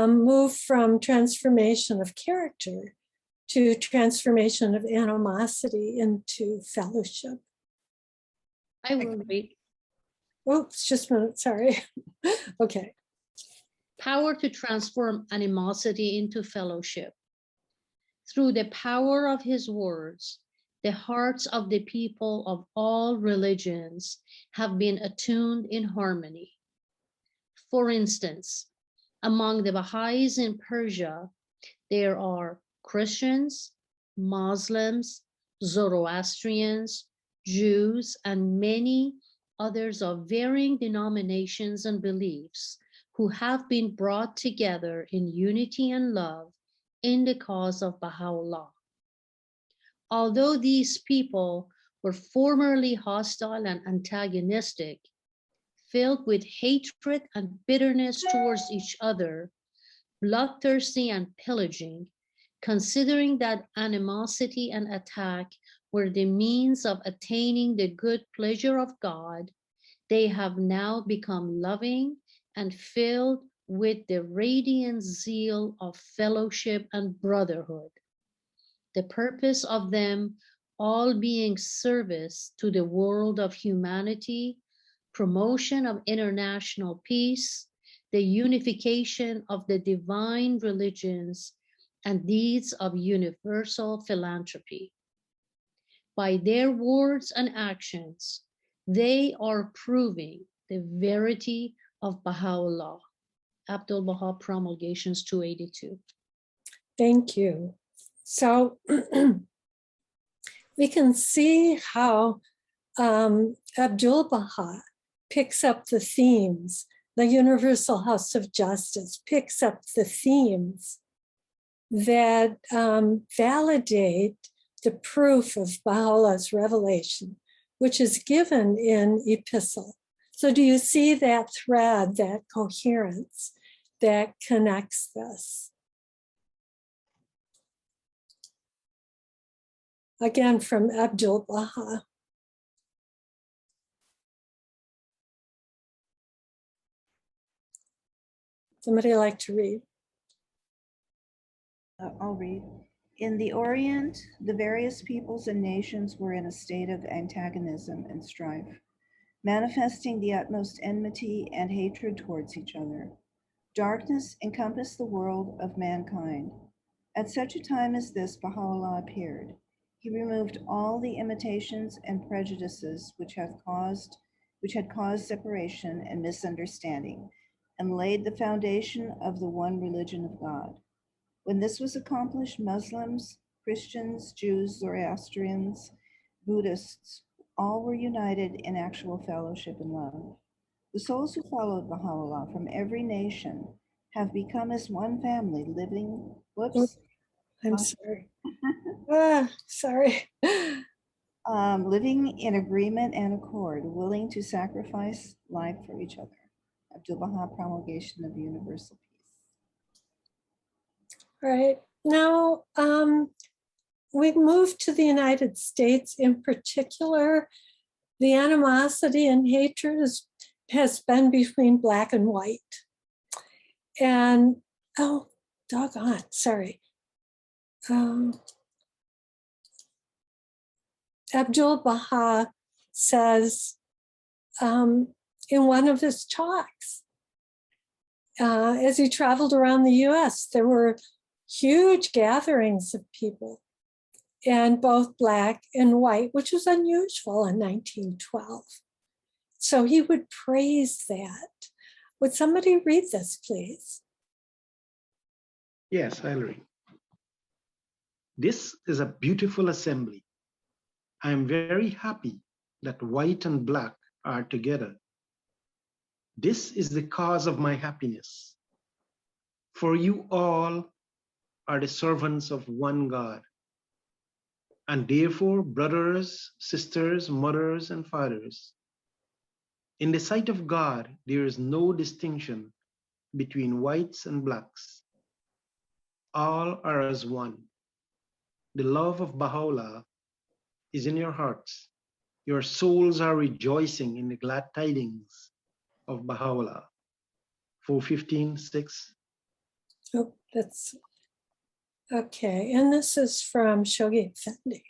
move from transformation of character to transformation of animosity into fellowship. I will read. Oops, just a minute, sorry. Okay. Power to transform animosity into fellowship. Through the power of his words, the hearts of the people of all religions have been attuned in harmony. For instance, among the Baha'is in Persia, there are Christians, Muslims, Zoroastrians, Jews, and many others of varying denominations and beliefs who have been brought together in unity and love in the cause of Baha'u'llah. Although these people were formerly hostile and antagonistic, filled with hatred and bitterness towards each other, bloodthirsty and pillaging, considering that animosity and attack were the means of attaining the good pleasure of God, they have now become loving and filled with the radiant zeal of fellowship and brotherhood. The purpose of them all being service to the world of humanity, promotion of international peace, the unification of the divine religions, and deeds of universal philanthropy. By their words and actions, they are proving the verity of Baha'u'llah. Abdul Baha Promulgations 282. Thank you. So we can see how Abdul Baha picks up the themes. The Universal House of Justice picks up the themes that validate the proof of Baha'u'llah's revelation, which is given in Epistle. So do you see that thread, that coherence that connects this? Again, from Abdul Baha. Somebody like to read? I'll read. In the Orient, the various peoples and nations were in a state of antagonism and strife, manifesting the utmost enmity and hatred towards each other. Darkness encompassed the world of mankind. At such a time as this, Baha'u'llah appeared. He removed all the imitations and prejudices which had caused separation and misunderstanding, and laid the foundation of the one religion of God. When this was accomplished, Muslims, Christians, Jews, Zoroastrians, Buddhists, all were united in actual fellowship and love. The souls who followed Baha'u'llah from every nation have become as one family living, I'm sorry. Sorry. Living in agreement and accord, willing to sacrifice life for each other. Abdul Baha Promulgation of Universal Peace. All right. Now, we've moved to the United States in particular. The animosity and hatred has been between black and white. And, oh, doggone, sorry. Abdul Baha says in one of his talks, as he traveled around the US, there were huge gatherings of people, and both black and white, which was unusual in 1912. So he would praise that. Would somebody read this, please? Yes, I'll read. This is a beautiful assembly. I am very happy that white and black are together. This is the cause of my happiness. For you all are the servants of one God. And therefore, brothers, sisters, mothers, and fathers, in the sight of God, there is no distinction between whites and blacks. All are as one. The love of Baha'u'llah is in your hearts. Your souls are rejoicing in the glad tidings of Baha'u'llah. 4:15:6. Oh, that's okay. And this is from Shoghi Effendi.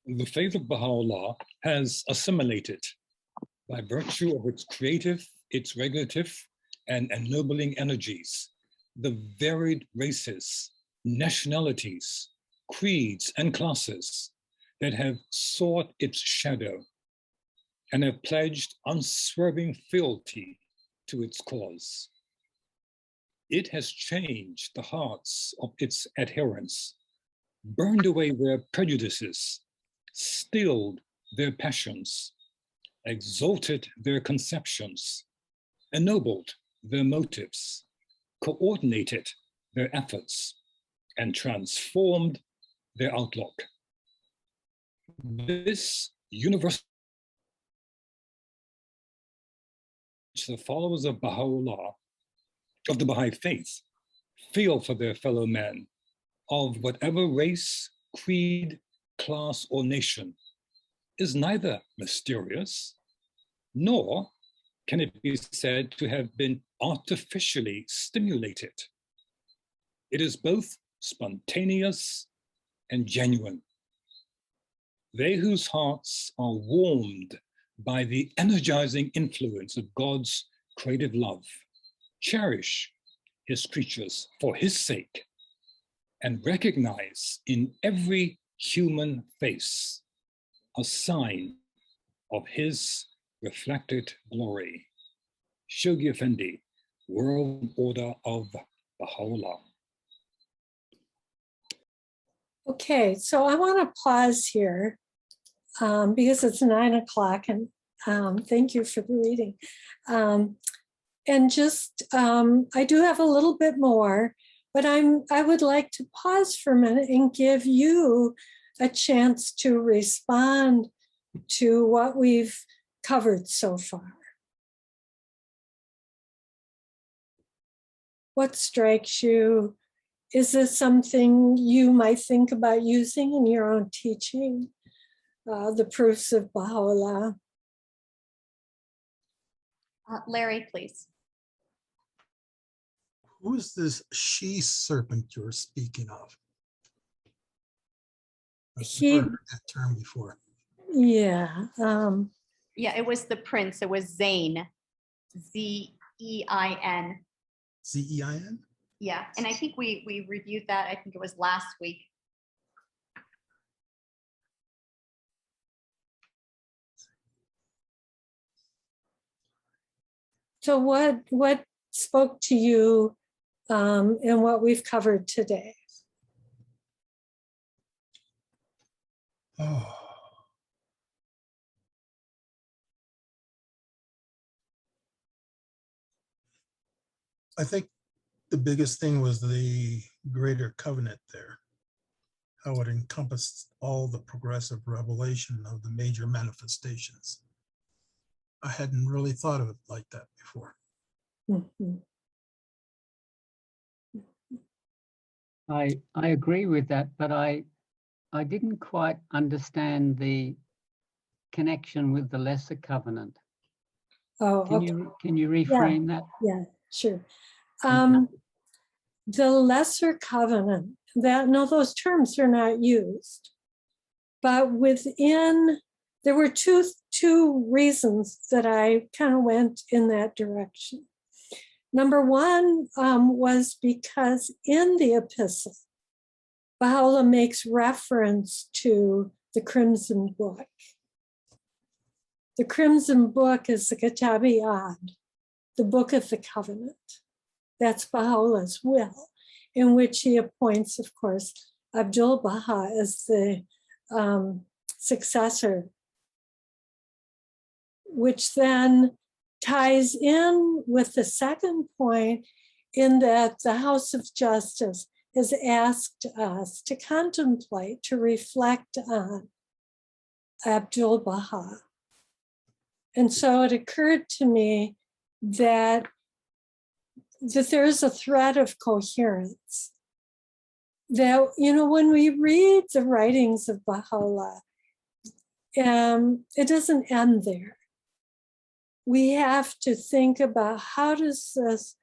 The faith of Baha'u'llah has assimilated, by virtue of its creative, its regulative, and ennobling energies, the varied races, nationalities, creeds, and classes that have sought its shadow and have pledged unswerving fealty to its cause. It has changed the hearts of its adherents, burned away their prejudices, stilled their passions, exalted their conceptions, ennobled their motives, coordinated their efforts, and transformed their outlook. This universal, the followers of Baha'u'llah, of the Baha'i faith, feel for their fellow men of whatever race, creed, class, or nation, is neither mysterious, nor can it be said to have been artificially stimulated. It is both spontaneous and genuine. They whose hearts are warmed by the energizing influence of God's creative love, cherish his creatures for his sake, and recognize in every human face a sign of his reflected glory. Shoghi Effendi, World Order of Baha'u'llah. Okay, so I want to pause here because it's 9 o'clock, and thank you for the reading. And just, I do have a little bit more, but I would like to pause for a minute and give you a chance to respond to what we've covered so far. What strikes you? Is this something you might think about using in your own teaching? The proofs of Baha'u'llah. Larry, please. Who is this she-serpent you're speaking of? I've never heard that term before. Yeah. Yeah, it was the prince. It was Zayn, Z-E-I-N. Z-E-I-N? Yeah, and I think we reviewed that. I think it was last week. So what spoke to you in what we've covered today? Oh. I think the biggest thing was the greater covenant there, how it encompassed all the progressive revelation of the major manifestations. I hadn't really thought of it like that before. Mm-hmm. I agree with that, but I didn't quite understand the connection with the lesser covenant. Oh, Can you reframe that? Yeah, sure. The lesser covenant, those terms are not used, but within, there were two reasons that I kind of went in that direction. Number one was because in the epistle, Baha'u'llah makes reference to the Crimson Book. The Crimson Book is the Kitab-i-Ad, the Book of the Covenant. That's Baha'u'llah's will, in which he appoints, of course, Abdul Baha as the successor, which then ties in with the second point in that the House of Justice has asked us to contemplate, to reflect on Abdul Baha. And so it occurred to me that there is a thread of coherence. That, when we read the writings of Baha'u'llah, it doesn't end there. We have to think about, how does this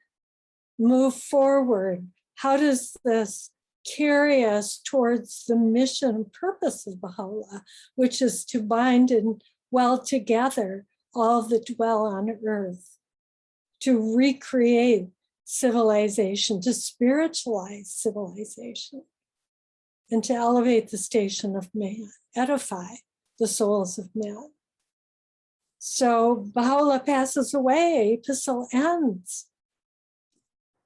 move forward? How does this carry us towards the mission and purpose of Baha'u'llah, which is to bind and weld together all that dwell on earth, to recreate civilization, to spiritualize civilization, and to elevate the station of man, edify the souls of men. So Baha'u'llah passes away, Epistle ends,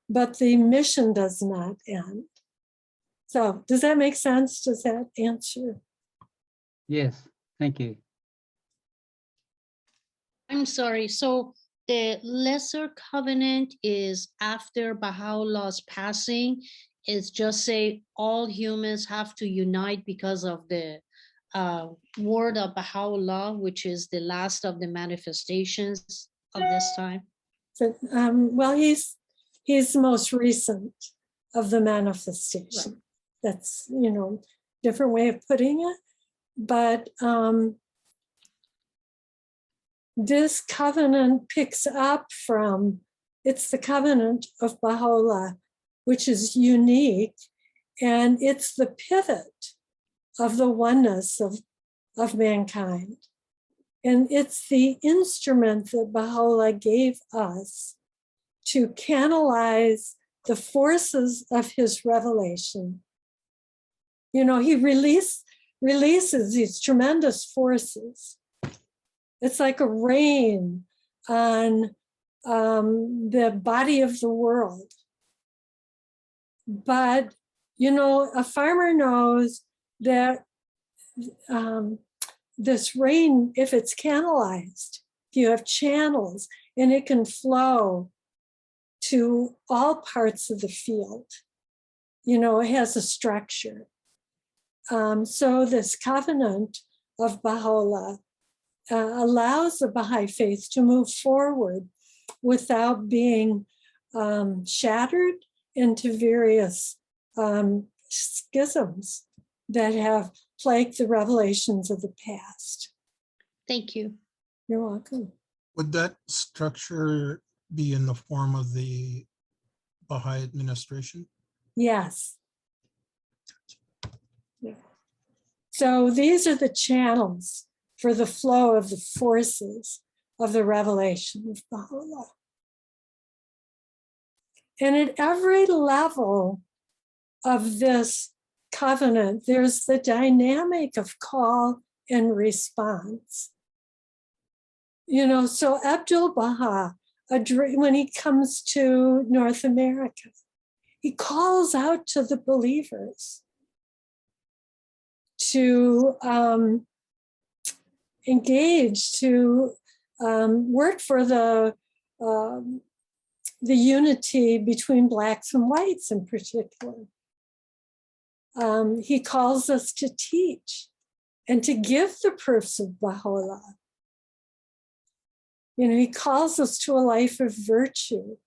but the mission does not end. So does that make sense? Does that answer? Yes, thank you. I'm sorry. So the lesser covenant is after Baha'u'llah's passing. It's just say all humans have to unite because of the word of Baha'u'llah, which is the last of the manifestations of this time. So, well, he's the most recent of the manifestation. Right. That's, different way of putting it. But this covenant picks up from, it's the covenant of Baha'u'llah, which is unique, and it's the pivot of the oneness of of mankind. And it's the instrument that Baha'u'llah gave us to canalize the forces of his revelation. You know, he releases these tremendous forces. It's like a rain on the body of the world. But, you know, a farmer knows that this rain, if it's canalized, if you have channels, and it can flow to all parts of the field, you know, it has a structure. So this covenant of Baha'u'llah allows the Baha'i faith to move forward without being shattered into various schisms that have plagued the revelations of the past. Thank you. You're welcome. Would that structure be in the form of the Baha'i administration? Yes. Yeah. So these are the channels for the flow of the forces of the revelation of Baha'u'llah. And at every level of this covenant, there's the dynamic of call and response. You know, so Abdu'l-Baha, when he comes to North America, he calls out to the believers to engage, to work for the unity between blacks and whites in particular. He calls us to teach and to give the proofs of Baha'u'llah. You know, he calls us to a life of virtue.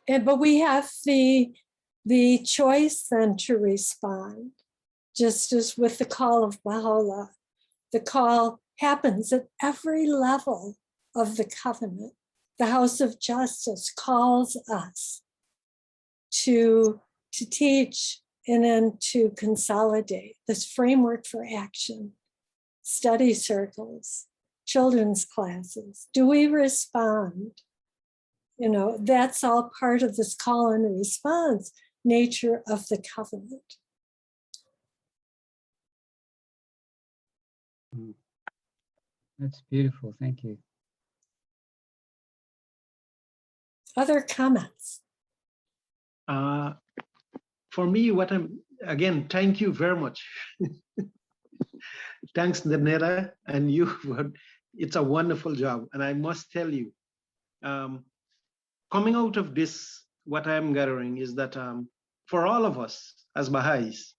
But we have the choice then to respond, just as with the call of Baha'u'llah. The call happens at every level of the covenant. The House of Justice calls us to teach and then to consolidate this framework for action, study circles, children's classes. Do we respond? You know, that's all part of this call and response nature of the covenant. That's beautiful. Thank you. Other comments? For me, again, thank you very much. Thanks, Danetta, and you. It's a wonderful job. And I must tell you, coming out of this, what I'm gathering is that for all of us as Baha'is,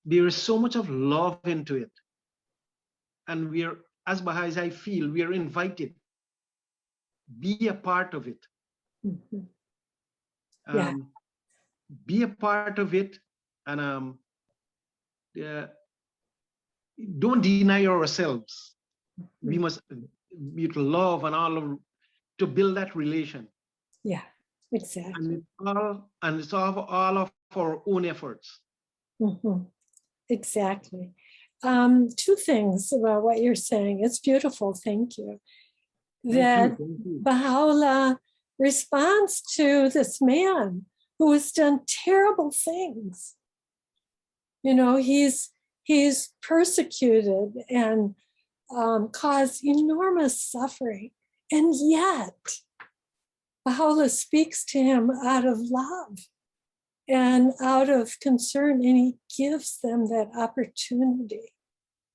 there is so much of love into it. And as Baha'is, I feel we are invited, be a part of it. Mm-hmm. Yeah. Be a part of it, and don't deny ourselves. Mm-hmm. We must be to love and to build that relation. Yeah, exactly. And it's all of our own efforts. Mm-hmm. Exactly. Two things about what you're saying. It's beautiful. Thank you. Thank you. Baha'u'llah responds to this man who has done terrible things. You know, he's persecuted and caused enormous suffering. And yet, Baha'u'llah speaks to him out of love and out of concern, and he gives them that opportunity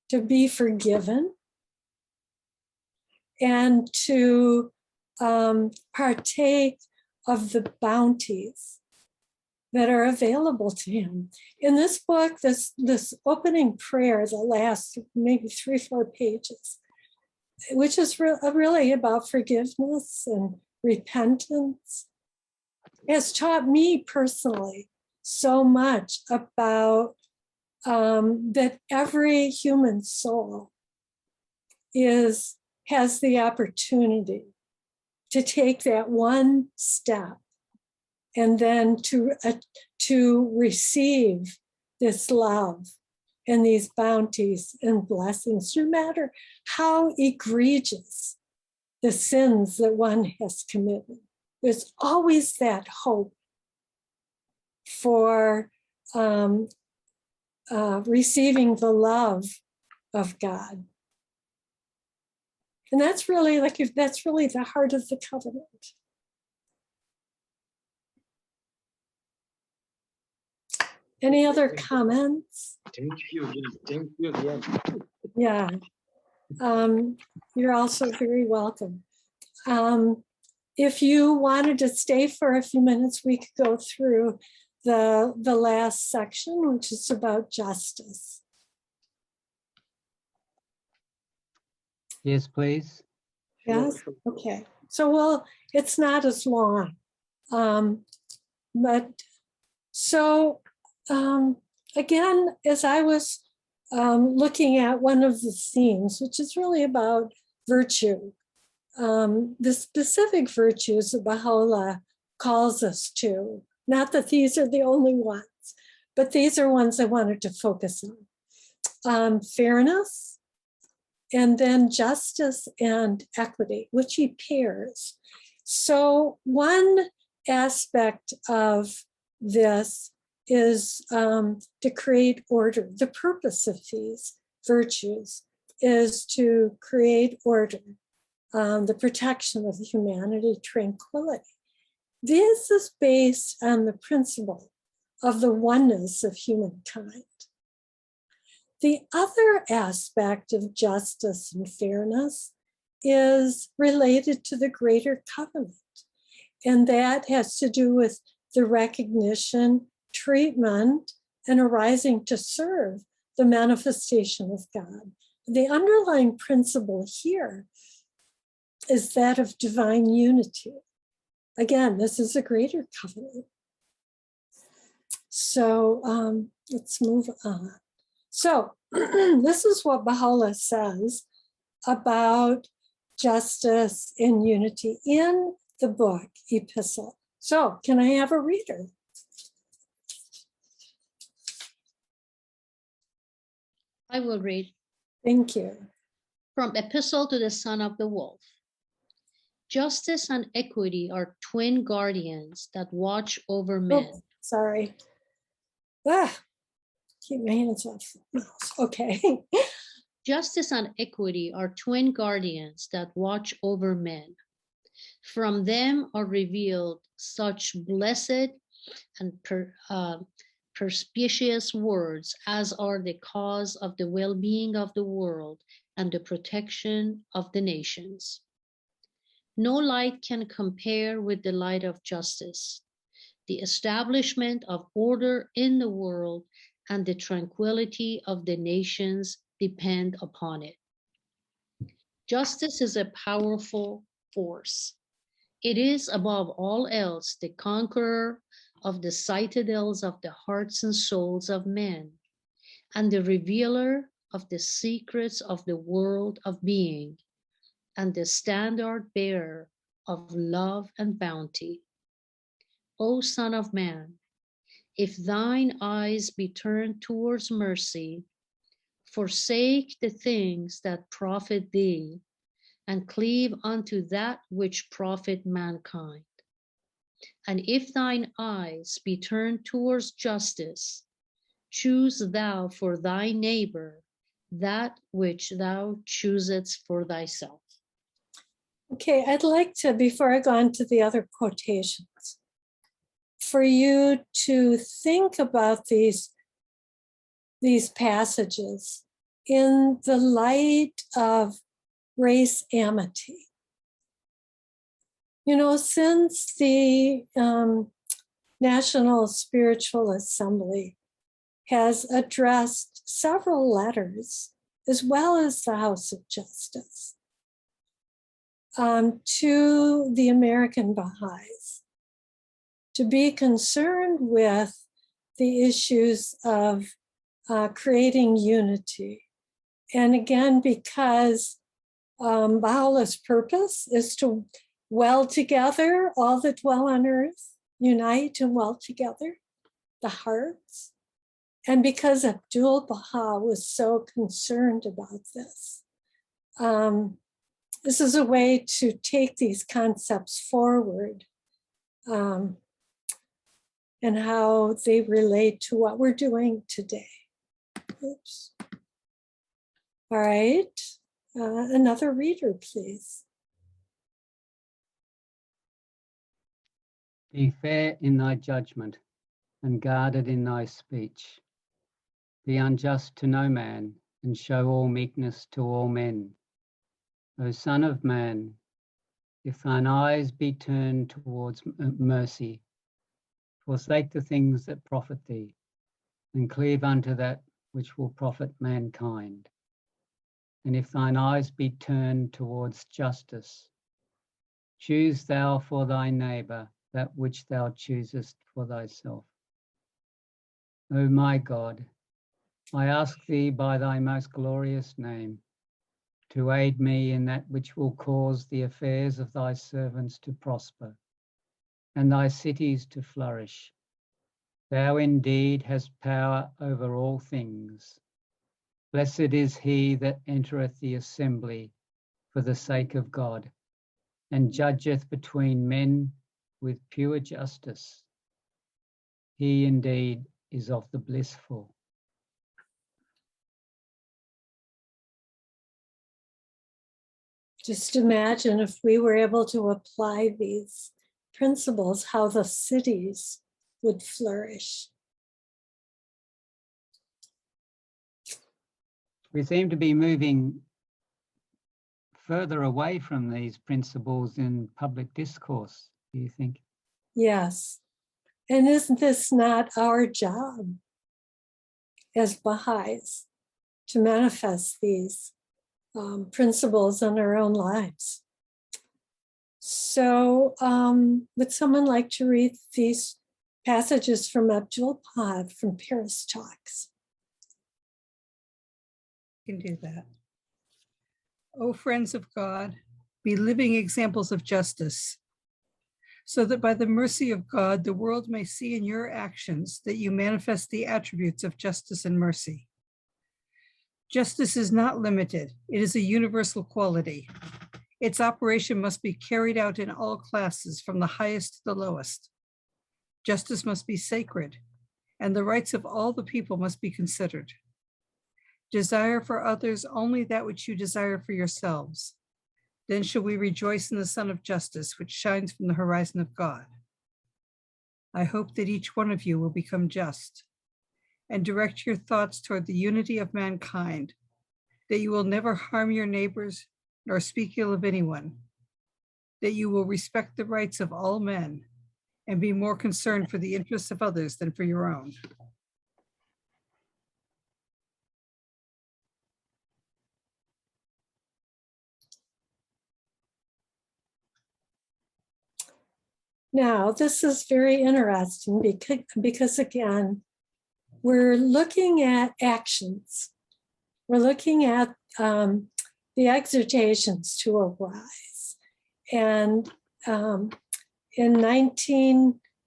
to be forgiven and to partake of the bounties that are available to him. In this book, this opening prayer that lasts maybe 3-4 pages, which is really about forgiveness and repentance, has taught me personally so much about that every human soul has the opportunity to take that one step and then to receive this love and these bounties and blessings, no matter how egregious the sins that one has committed. There's always that hope for receiving the love of God. And that's really that's really the heart of the covenant. Any other comments? Thank you again. Thank you again. Yeah. You're also very welcome. If you wanted to stay for a few minutes, we could go through the last section, which is about justice. Yes, please. Yes, okay. So, it's not as long. Again, as I was looking at one of the themes, which is really about virtue, the specific virtues that Baha'u'llah calls us to, not that these are the only ones, but these are ones I wanted to focus on. Fairness, and then justice and equity, which he pairs. So one aspect of this is to create order. The purpose of these virtues is to create order, the protection of humanity, tranquility. This is based on the principle of the oneness of humankind. The other aspect of justice and fairness is related to the greater covenant, and that has to do with the recognition, treatment, and arising to serve the manifestation of God. The underlying principle here is that of divine unity. Again, this is a greater covenant. So let's move on. So this is what Baha'u'llah says about justice and unity in the book Epistle. So can I have a reader? I will read. Thank you. From Epistle to the Son of the Wolf. Justice and equity are twin guardians that watch over men. Oh, sorry. Keep my hands off the mouse. Okay. Justice and equity are twin guardians that watch over men. From them are revealed such blessed and perspicacious words as are the cause of the well-being of the world and the protection of the nations. No light can compare with the light of justice, the establishment of order in the world and the tranquility of the nations depend upon it. Justice is a powerful force. It is above all else the conqueror of the citadels of the hearts and souls of men, and the revealer of the secrets of the world of being, and the standard bearer of love and bounty. O Son of Man, if thine eyes be turned towards mercy, forsake the things that profit thee, and cleave unto that which profit mankind. And if thine eyes be turned towards justice, choose thou for thy neighbor that which thou choosest for thyself. Okay, I'd like to, before I go on to the other quotations, for you to think about these passages in the light of race amity. You know, since the National Spiritual Assembly has addressed several letters, as well as the House of Justice, to the American Baha'is, to be concerned with the issues of creating unity. And again, because Baha'u'llah's purpose is to weld together all that dwell on earth, unite and weld together the hearts, And because Abdul Baha was so concerned about this, this is a way to take these concepts forward and how they relate to what we're doing today. Oops. All right, another reader, please. Be fair in thy judgment and guarded in thy speech. Be unjust to no man and show all meekness to all men. O Son of Man, if thine eyes be turned towards mercy, forsake the things that profit thee, and cleave unto that which will profit mankind. And if thine eyes be turned towards justice, choose thou for thy neighbor that which thou choosest for thyself. O my God, I ask thee by thy most glorious name to aid me in that which will cause the affairs of thy servants to prosper and thy cities to flourish. Thou indeed hast power over all things. Blessed is he that entereth the assembly for the sake of God, and judgeth between men with pure justice. He indeed is of the blissful. Just imagine if we were able to apply these principles, how the cities would flourish. We seem to be moving further away from these principles in public discourse, do you think? Yes. And isn't this not our job as Baha'is to manifest these principles in our own lives? So would someone like to read these passages from Abdul Baha from Paris Talks? Can do that. O friends of God, be living examples of justice, so that by the mercy of God, the world may see in your actions that you manifest the attributes of justice and mercy. Justice is not limited. It is a universal quality. Its operation must be carried out in all classes, from the highest to the lowest. Justice must be sacred, and the rights of all the people must be considered. Desire for others only that which you desire for yourselves. Then shall we rejoice in the sun of justice, which shines from the horizon of God. I hope that each one of you will become just and direct your thoughts toward the unity of mankind, that you will never harm your neighbors nor speak ill of anyone, that you will respect the rights of all men and be more concerned for the interests of others than for your own. Now, this is very interesting because again, we're looking at actions. We're looking at the exhortations to arise. And between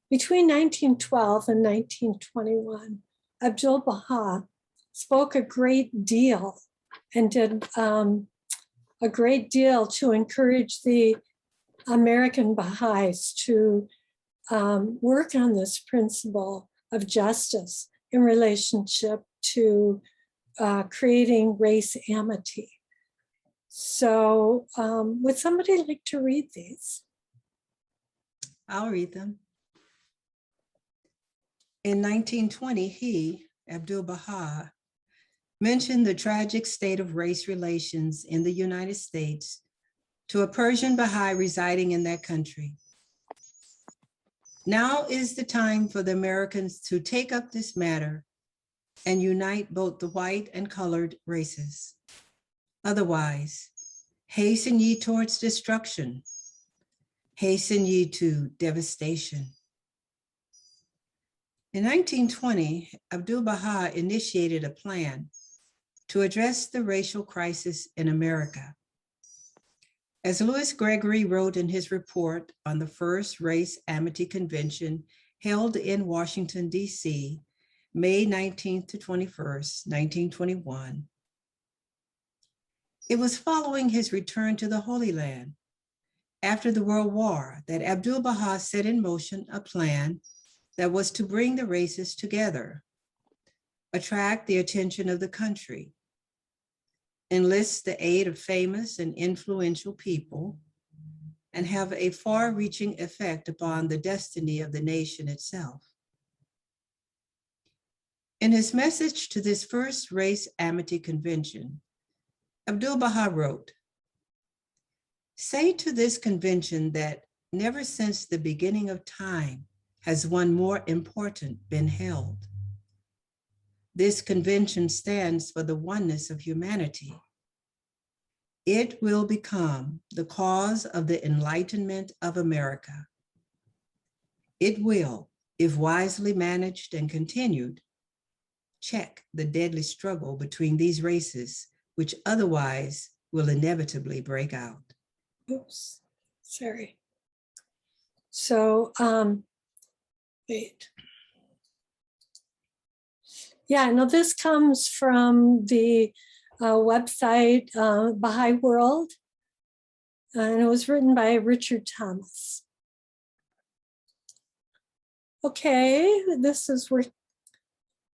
1912 and 1921, Abdul Baha spoke a great deal and did a great deal to encourage the American Baha'is to work on this principle of justice in relationship to creating race amity. So would somebody like to read these? I'll read them. In 1920, he, Abdul Baha, mentioned the tragic state of race relations in the United States to a Persian Baha'i residing in that country. Now is the time for the Americans to take up this matter and unite both the white and colored races. Otherwise, hasten ye towards destruction, hasten ye to devastation. In 1920, Abdul Baha initiated a plan to address the racial crisis in America. As Louis Gregory wrote in his report on the first Race Amity Convention held in Washington, D.C., May 19th to 21st, 1921. It was following his return to the Holy Land after the World War that Abdu'l-Baha set in motion a plan that was to bring the races together, attract the attention of the country, enlist the aid of famous and influential people, and have a far-reaching effect upon the destiny of the nation itself. In his message to this first race amity convention, Abdu'l-Baha wrote, "Say to this convention that never since the beginning of time has one more important been held. This convention stands for the oneness of humanity. It will become the cause of the enlightenment of America. It will, if wisely managed and continued, check the deadly struggle between these races, which otherwise will inevitably break out." Oops, sorry. So, wait. Yeah, no, this comes from the website Baha'i World, and it was written by Richard Thomas. Okay, this is where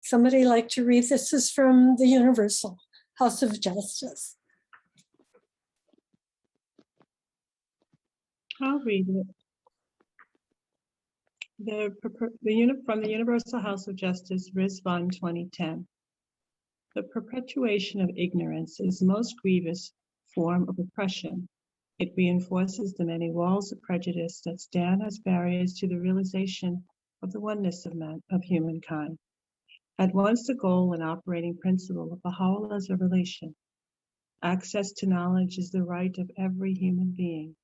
somebody like to read. This is from the Universal House of Justice. I'll read it. From the Universal House of Justice, Ris. 1, 2010. The perpetuation of ignorance is the most grievous form of oppression. It reinforces the many walls of prejudice that stand as barriers to the realization of the oneness of humankind. At once the goal and operating principle of Baha'u'llah's revelation. Access to knowledge is the right of every human being,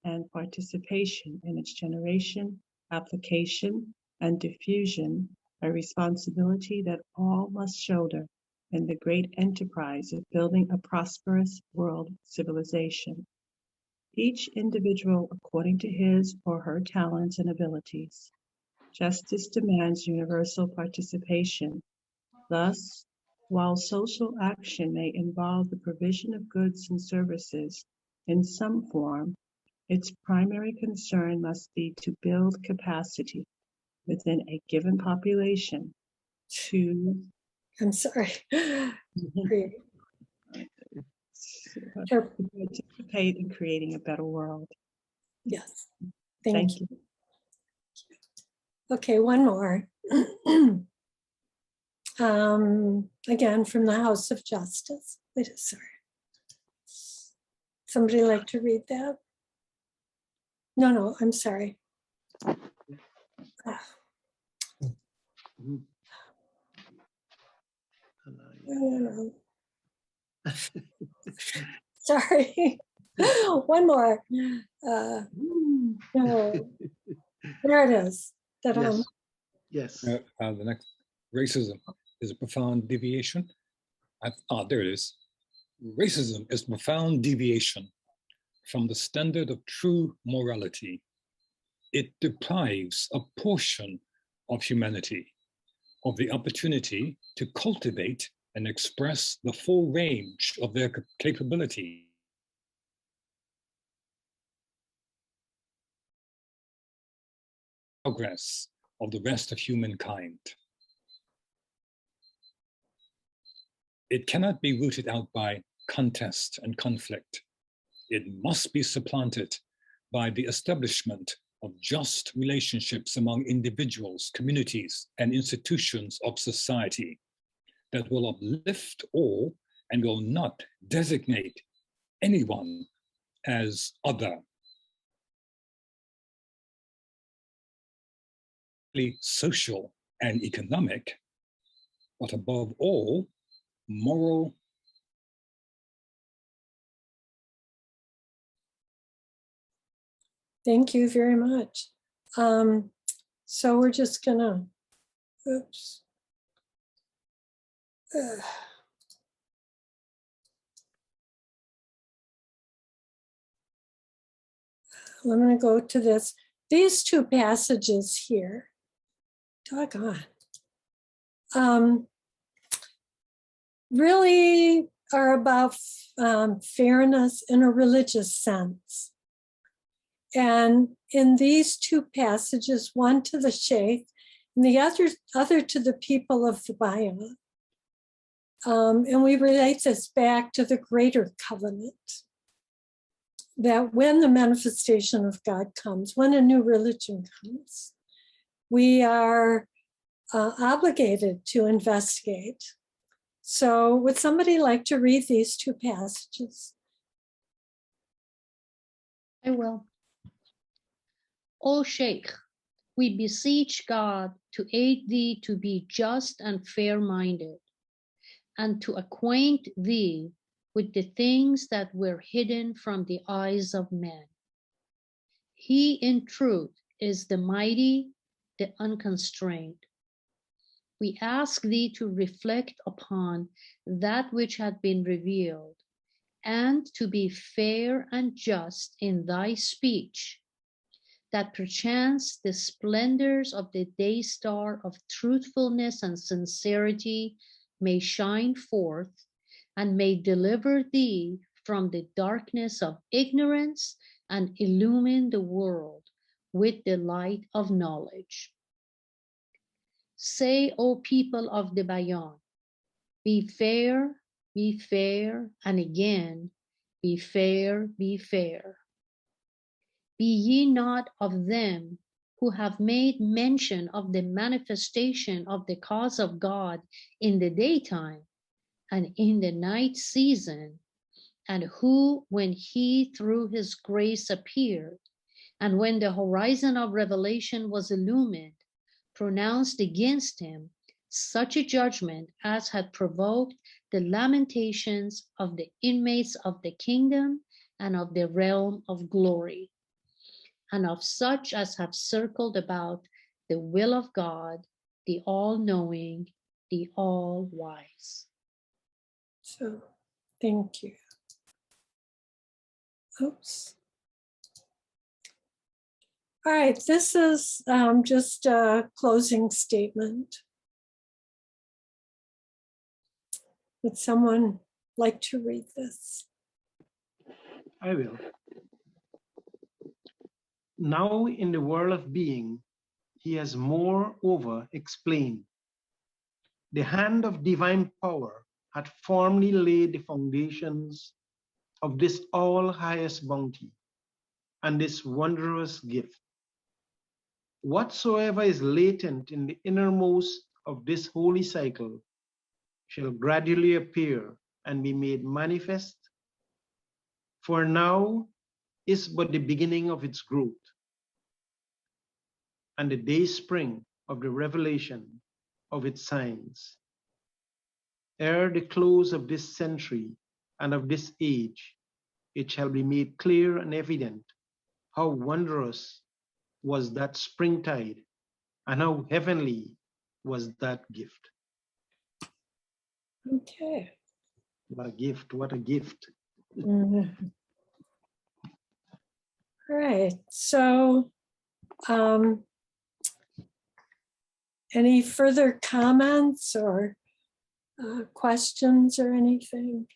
and participation in its generation, application, and diffusion a responsibility that all must shoulder in the great enterprise of building a prosperous world civilization. Each individual according to his or her talents and abilities. Justice demands universal participation. Thus, while social action may involve the provision of goods and services in some form, its primary concern must be to build capacity within a given population to I'm sorry. participate in creating a better world. Yes, thank you. Okay, one more. Again, from the House of Justice. Wait, sorry. Somebody like to read that? No, I'm sorry. Sorry. One more. No. There it is. Yes. The next, racism is a profound deviation. There it is. Racism is a profound deviation from the standard of true morality. It deprives a portion of humanity of the opportunity to cultivate and express the full range of their capability. Progress of the rest of humankind. It cannot be rooted out by contest and conflict. It must be supplanted by the establishment of just relationships among individuals, communities, and institutions of society that will uplift all and will not designate anyone as other. Social and economic, but above all, moral. Thank you very much. So we're just gonna, oops. I'm gonna go to this. These two passages here, doggone. really are about fairness in a religious sense. And in these two passages, one to the Sheikh and the other to the people of the Baha'i, and we relate this back to the greater covenant, that when the manifestation of God comes, when a new religion comes, we are obligated to investigate. So would somebody like to read these two passages? I will. O Sheikh, we beseech God to aid thee to be just and fair-minded, and to acquaint thee with the things that were hidden from the eyes of men. He in truth is the mighty, the unconstrained. We ask thee to reflect upon that which had been revealed, and to be fair and just in thy speech, that perchance the splendors of the day star of truthfulness and sincerity may shine forth, and may deliver thee from the darkness of ignorance and illumine the world with the light of knowledge. Say, O people of the Bayan, be fair, and again, be fair, be fair. Be ye not of them who have made mention of the manifestation of the cause of God in the daytime and in the night season, and who, when he through his grace appeared, and when the horizon of revelation was illumined, pronounced against him such a judgment as had provoked the lamentations of the inmates of the kingdom and of the realm of glory, and of such as have circled about the will of God, the all-knowing, the all-wise. So, thank you. Oops. All right, this is just a closing statement. Would someone like to read this? I will. Now in the world of being, he has moreover explained. The hand of divine power had formerly laid the foundations of this all highest bounty and this wondrous gift. Whatsoever is latent in the innermost of this holy cycle shall gradually appear and be made manifest, for now is but the beginning of its growth, and the day spring of the revelation of its signs. Ere the close of this century and of this age, it shall be made clear and evident how wondrous was that springtide, and how heavenly was that gift. Okay. What a gift, what a gift. Mm-hmm. All right, so any further comments or questions or anything?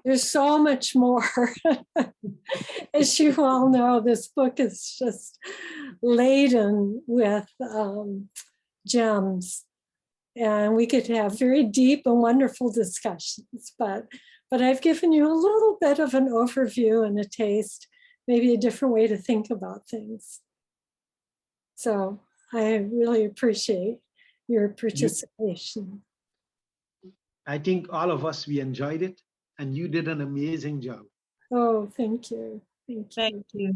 There's so much more. As you all know, this book is just laden with gems, and we could have very deep and wonderful discussions, but I've given you a little bit of an overview and a taste, maybe a different way to think about things. So I really appreciate your participation. I think all of us, we enjoyed it, and you did an amazing job. Oh, thank you. Thank you.